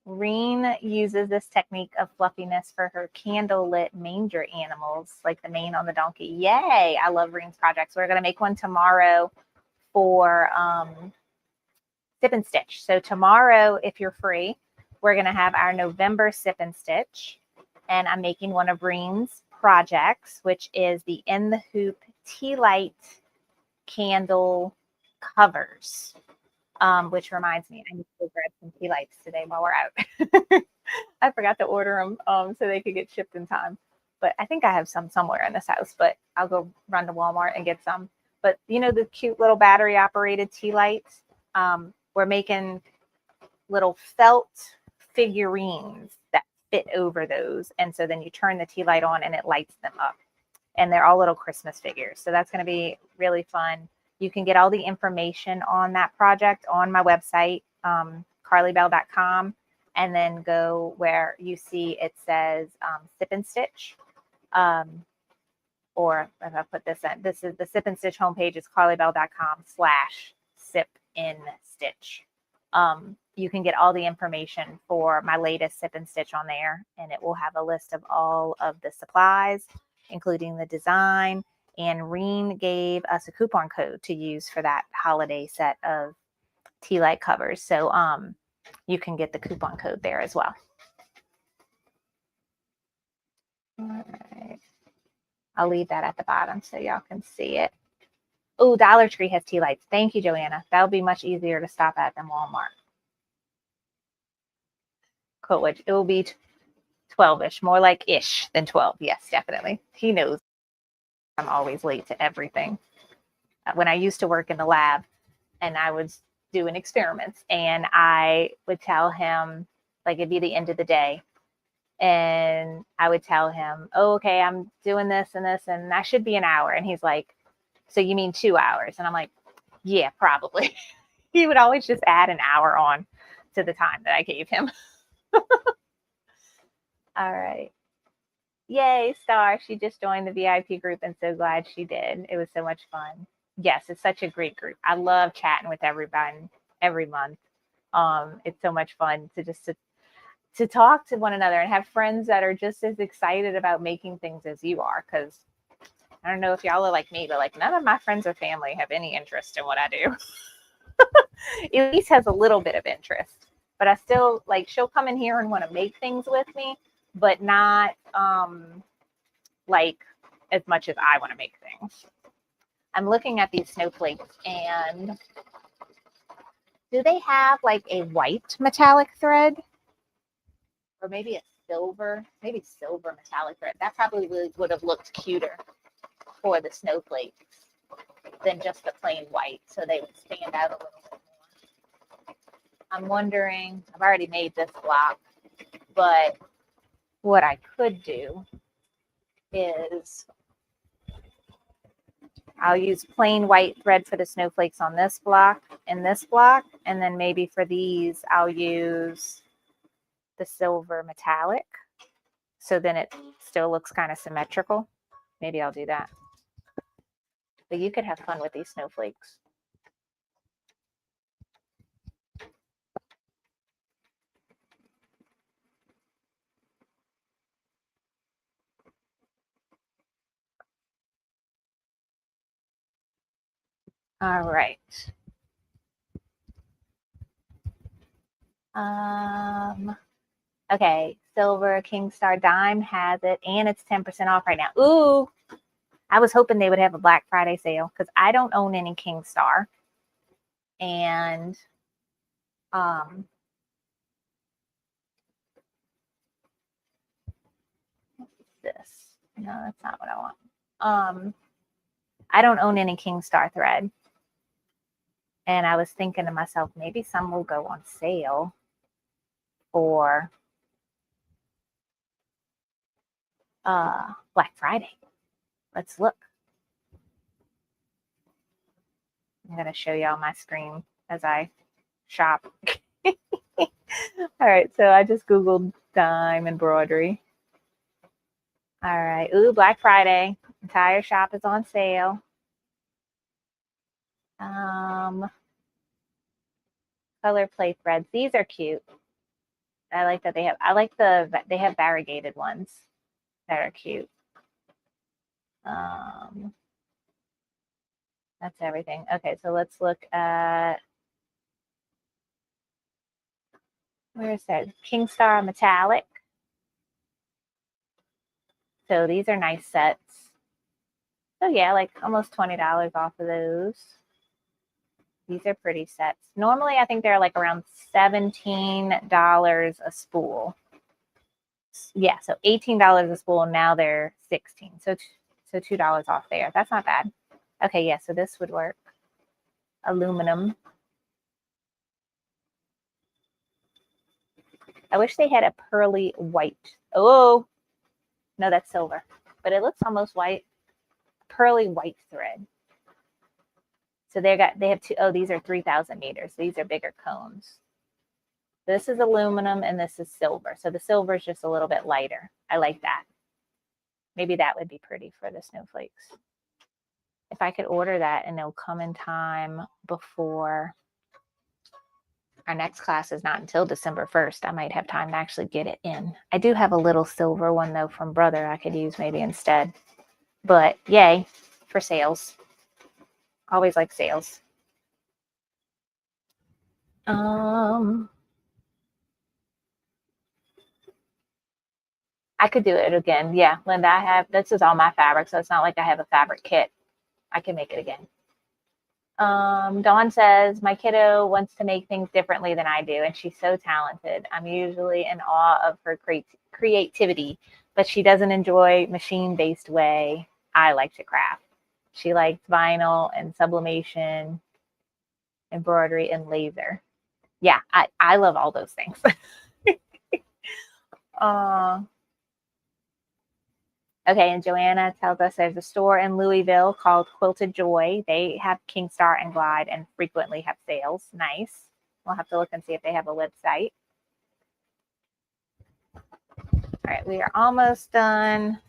Reen uses this technique of fluffiness for her candle-lit manger animals, like the mane on the donkey. Yay! I love Reen's projects. We're going to make one tomorrow for Sip and Stitch. So tomorrow, if you're free, we're going to have our November Sip and Stitch. And I'm making one of Reen's projects, which is the In the Hoop Tea Light candle covers. Which reminds me, I need to go grab some tea lights today while we're out. I forgot to order them so they could get shipped in time. But I think I have some somewhere in this house, but I'll go run to Walmart and get some. But you know the cute little battery operated tea lights? We're making little felt figurines that fit over those. And so then you turn the tea light on and it lights them up. And they're all little Christmas figures. So that's going to be really fun. You can get all the information on that project on my website, carlybell.com, and then go where you see it says Sip and Stitch. Or if I put this in, this is the Sip and Stitch homepage is carlybell.com/sip in stitch. You can get all the information for my latest Sip and Stitch on there, and it will have a list of all of the supplies, including the design. And Reen gave us a coupon code to use for that holiday set of tea light covers. So you can get the coupon code there as well. All right. I'll leave that at the bottom so y'all can see it. Oh, Dollar Tree has tea lights. Thank you, Joanna. That'll be much easier to stop at than Walmart. Cool. It will be 12-ish, more like ish than 12. Yes, definitely. He knows I'm always late to everything. When I used to work in the lab and I was doing experiments and I would tell him, like it'd be the end of the day, and I would tell him, oh, okay, I'm doing this and this, and that should be an hour. And he's like, so you mean 2 hours? And I'm like, yeah, probably. He would always just add an hour on to the time that I gave him. All right. Yay, Star. She just joined the VIP group and so glad she did. It was so much fun. Yes, it's such a great group. I love chatting with everybody every month. It's so much fun to just to talk to one another and have friends that are just as excited about making things as you are. Because I don't know if y'all are like me, but like none of my friends or family have any interest in what I do. Elise has a little bit of interest, but I still like she'll come in here and want to make things with me, but not like as much as I want to make things. I'm looking at these snowflakes, and do they have like a white metallic thread? Or maybe a silver metallic thread. That probably would have looked cuter for the snowflakes than just the plain white, so they would stand out a little bit more. I'm wondering, I've already made this block, but what I could do is I'll use plain white thread for the snowflakes on this block and this block, and then maybe for these I'll use the silver metallic, so then it still looks kind of symmetrical. Maybe I'll do that. But you could have fun with these snowflakes. All right. Okay, Silver King Star Dime has it, and it's 10% off right now. Ooh, I was hoping they would have a Black Friday sale because I don't own any King Star. And what's this? No, that's not what I want. I don't own any King Star thread. And I was thinking to myself, maybe some will go on sale for Black Friday. Let's look. I'm going to show y'all my screen as I shop. All right, so I just Googled dime embroidery. All right, ooh, Black Friday. Entire shop is on sale. Color play threads. These are cute. I like that they have variegated ones that are cute. That's everything. Okay, so let's look at, where is that? King Star Metallic. So these are nice sets. So yeah, like almost $20 off of those. These are pretty sets. Normally, I think they're like around $17 a spool. Yeah, so $18 a spool. Now they're 16. So $2 off there. That's not bad. Okay, yeah, so this would work. Aluminum. I wish they had a pearly white. Oh, no, that's silver. But it looks almost white. Pearly white thread. So they have two. Oh, these are 3,000 meters. These are bigger cones. This is aluminum and this is silver. So the silver is just a little bit lighter. I like that. Maybe that would be pretty for the snowflakes. If I could order that and it'll come in time before our next class is not until December 1st, I might have time to actually get it in. I do have a little silver one though from Brother I could use maybe instead. But yay for sales. Always like sales. I could do it again. Yeah, Linda, this is all my fabric, so it's not like I have a fabric kit. I can make it again. Dawn says, my kiddo wants to make things differently than I do, and she's so talented. I'm usually in awe of her creativity, but she doesn't enjoy machine-based way I like to craft. She likes vinyl and sublimation, embroidery, and laser. Yeah, I love all those things. Okay, and Joanna tells us there's a store in Louisville called Quilted Joy. They have Kingstar and Glide and frequently have sales. Nice. We'll have to look and see if they have a website. All right, we are almost done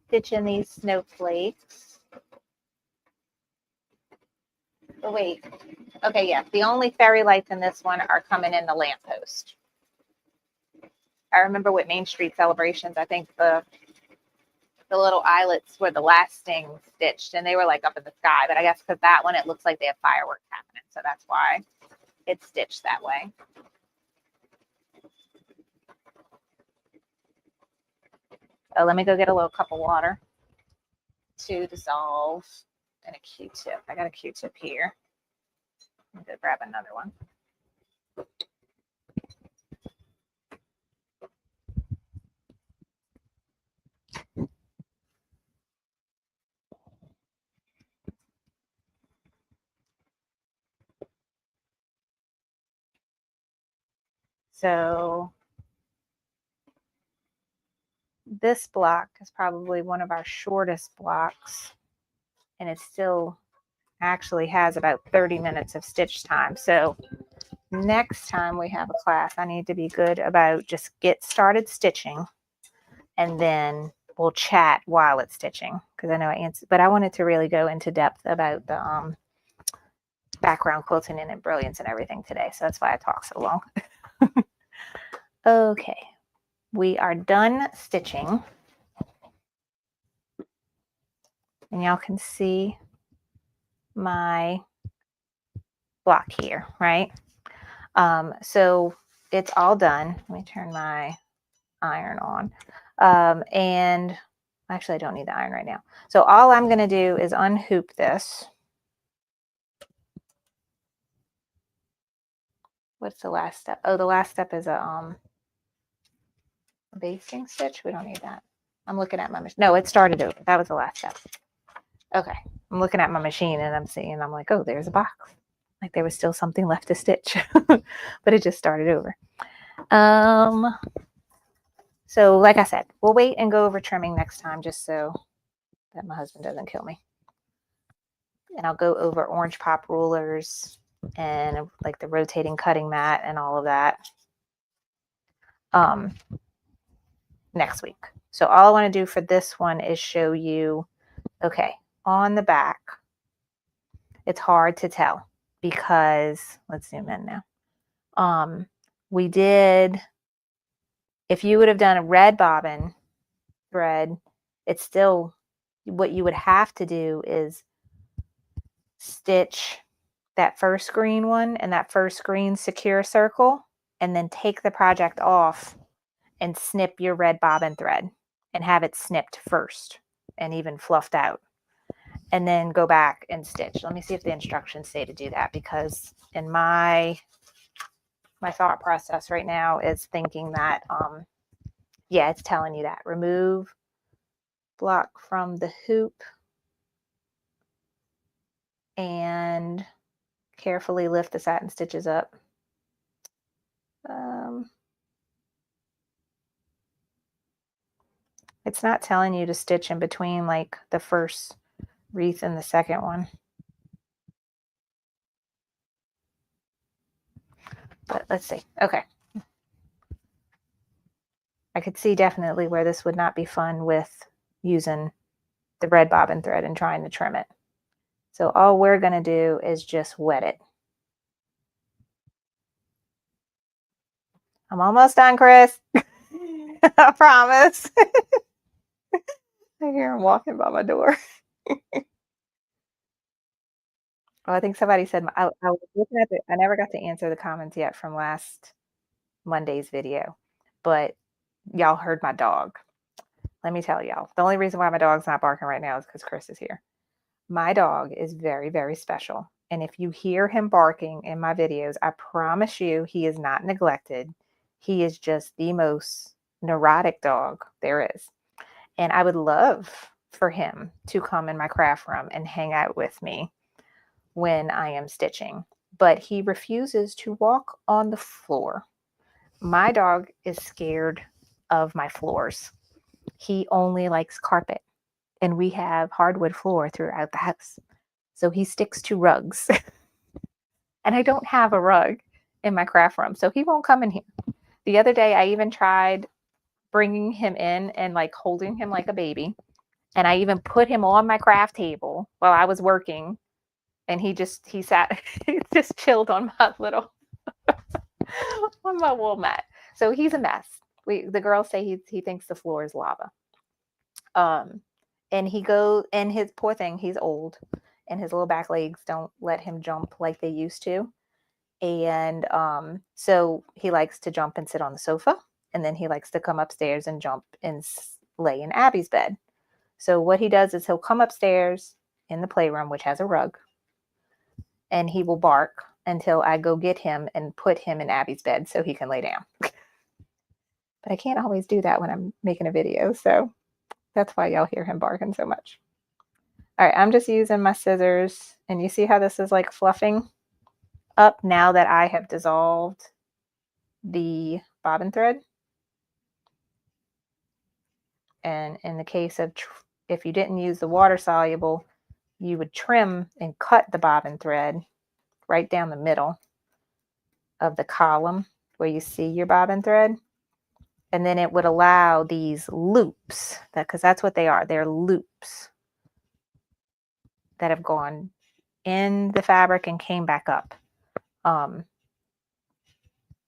stitching these snowflakes. Oh, wait. Okay, yeah, the only fairy lights in this one are coming in the lamppost. I remember with Main Street Celebrations, I think the little eyelets were the last thing stitched, and they were like up in the sky. But I guess because that one, it looks like they have fireworks happening, so that's why it's stitched that way. So let me go get a little cup of water to dissolve and a Q-tip. I got a Q-tip here. I'm going to grab another one. So this block is probably one of our shortest blocks, and it still actually has about 30 minutes of stitch time. So next time we have a class, I need to be good about just get started stitching, and then we'll chat while it's stitching, because I know I answered, but I wanted to really go into depth about the background quilting and brilliance and everything today, so that's why I talk so long. Okay, we are done stitching, and y'all can see my block here, right? So it's all done. Let me turn my iron on. And actually I don't need the iron right now. So all I'm going to do is unhoop this. What's the last step? Oh, the last step is a basting stitch. We don't need that. I'm looking at my machine. No, it started over. That was the last step. Okay. I'm looking at my machine and I'm like, oh, there's a box. Like there was still something left to stitch, but it just started over. So like I said, we'll wait and go over trimming next time just so that my husband doesn't kill me. And I'll go over orange pop rulers and like the rotating cutting mat and all of that next week. So all I want to do for this one is show you, okay, on the back, it's hard to tell because, let's zoom in now. We did, if you would have done a red bobbin thread, it's still, what you would have to do is stitch that first green one and that first green secure circle, and then take the project off and snip your red bobbin thread and have it snipped first and even fluffed out. and then go back and stitch. Let me see if the instructions say to do that, because in my thought process right now is thinking that, yeah, it's telling you that. Remove block from the hoop and carefully lift the satin stitches up. It's not telling you to stitch in between like the first wreath and the second one. But let's see. Okay. I could see definitely where this would not be fun with using the red bobbin thread and trying to trim it. So all we're going to do is just wet it. I'm almost done, Chris. I promise. I hear him walking by my door. Oh, I think somebody said, I was looking at I never got to answer the comments yet from last Monday's video, but y'all heard my dog. Let me tell y'all, the only reason why my dog's not barking right now is because Chris is here. My dog is very, very special. And if you hear him barking in my videos, I promise you he is not neglected. He is just the most neurotic dog there is. And I would love for him to come in my craft room and hang out with me when I am stitching. But he refuses to walk on the floor. My dog is scared of my floors. He only likes carpet. And we have hardwood floor throughout the house. So he sticks to rugs. And I don't have a rug in my craft room, so he won't come in here. The other day, I even tried bringing him in and like holding him like a baby. And I even put him on my craft table while I was working. And he sat, he just chilled on my little, on my wool mat. So he's a mess. The girls say he thinks the floor is lava. And his poor thing, he's old and his little back legs don't let him jump like they used to. And so he likes to jump and sit on the sofa, and then he likes to come upstairs and jump and lay in Abby's bed. So what he does is he'll come upstairs in the playroom, which has a rug, and he will bark until I go get him and put him in Abby's bed so he can lay down. But I can't always do that when I'm making a video, so that's why y'all hear him barking so much. All right, I'm just using my scissors, and you see how this is like fluffing up now that I have dissolved the bobbin thread. And in the case of if you didn't use the water soluble, you would trim and cut the bobbin thread right down the middle of the column where you see your bobbin thread. And then it would allow these loops, because that's what they are. They're loops that have gone in the fabric and came back up.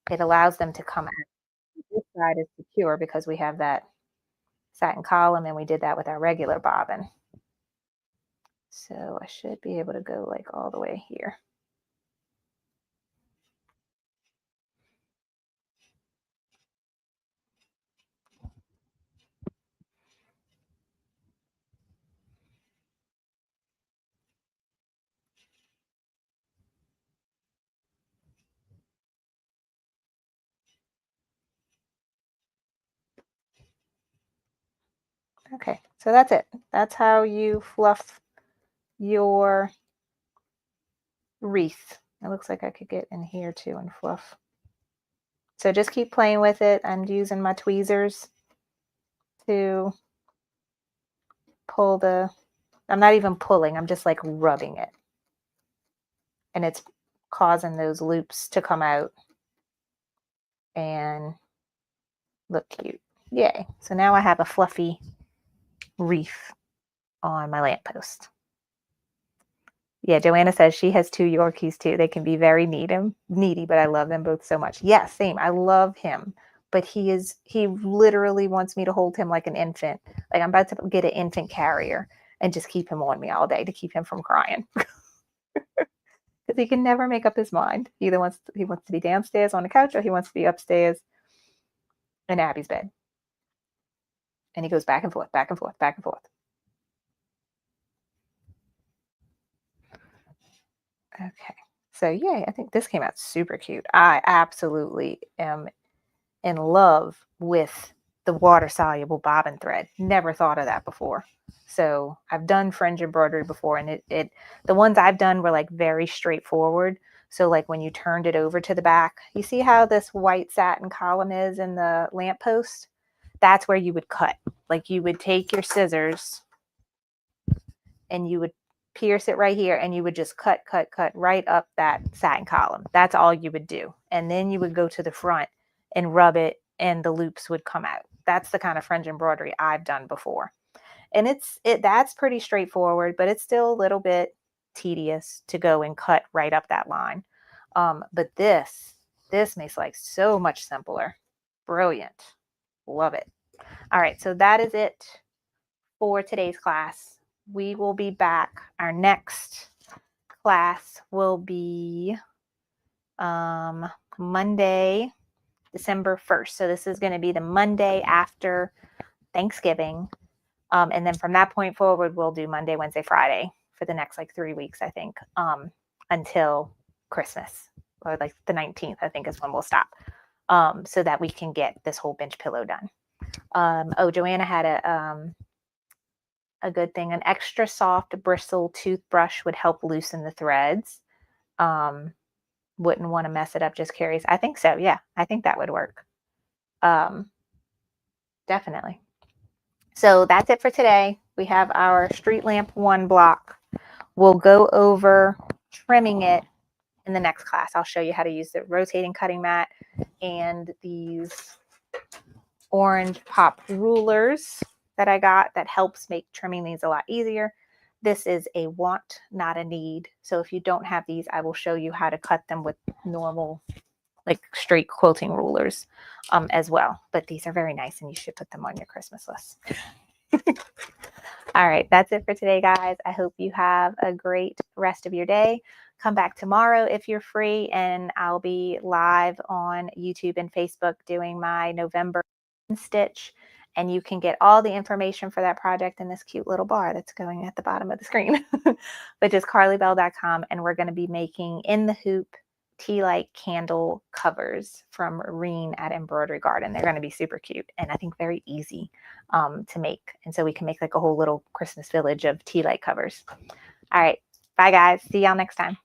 It allows them to come out. This side is secure because we have that satin column, and we did that with our regular bobbin. So I should be able to go like all the way here. Okay, so that's it. That's how you fluff your wreath. It looks like I could get in here too and fluff. So just keep playing with it. I'm using my tweezers to pull I'm not even pulling, I'm just like rubbing it. And it's causing those loops to come out and look cute. Yay. So now I have a fluffy wreath on my lamppost. Yeah, Joanna says she has 2 Yorkies too. They can be very needy, but I love them both so much. Yeah, same. I love him, but he literally wants me to hold him like an infant. Like I'm about to get an infant carrier and just keep him on me all day to keep him from crying. Because he can never make up his mind. He wants to be downstairs on the couch, or he wants to be upstairs in Abby's bed. And he goes back and forth, back and forth, back and forth. Okay. So yeah, I think this came out super cute. I absolutely am in love with the water soluble bobbin thread. Never thought of that before. So I've done fringe embroidery before, and it the ones I've done were like very straightforward. So like when you turned it over to the back, you see how this white satin column is in the lamppost? That's where you would cut. Like you would take your scissors and you would pierce it right here, and you would just cut right up that satin column. That's all you would do. And then you would go to the front and rub it, and the loops would come out. That's the kind of fringe embroidery I've done before. And that's pretty straightforward, but it's still a little bit tedious to go and cut right up that line. But this makes life so much simpler. Brilliant. Love it. All right, so that is it for today's class. We will be back. Our next class will be Monday, December 1st. So this is going to be the Monday after Thanksgiving. And then from that point forward, we'll do Monday, Wednesday, Friday for the next like 3 weeks, I think, until Christmas, or like the 19th, I think is when we'll stop, so that we can get this whole bench pillow done. Joanna had a good thing. An extra soft bristle toothbrush would help loosen the threads. Wouldn't want to mess it up, just curious. I think so. Yeah, I think that would work. Definitely. So that's it for today. We have our street lamp 1 block. We'll go over trimming it in the next class. I'll show you how to use the rotating cutting mat and these orange pop rulers that I got that helps make trimming these a lot easier. This is a want, not a need. So if you don't have these, I will show you how to cut them with normal, like straight quilting rulers as well. But these are very nice, and you should put them on your Christmas list. All right, that's it for today, guys. I hope you have a great rest of your day. Come back tomorrow if you're free, and I'll be live on YouTube and Facebook doing my November stitch, and you can get all the information for that project in this cute little bar that's going at the bottom of the screen, but just carlybell.com. And we're going to be making in the hoop tea light candle covers from Reen at Embroidery Garden. They're going to be super cute, and I think very easy to make. And so we can make like a whole little Christmas village of tea light covers. All right. Bye, guys. See y'all next time.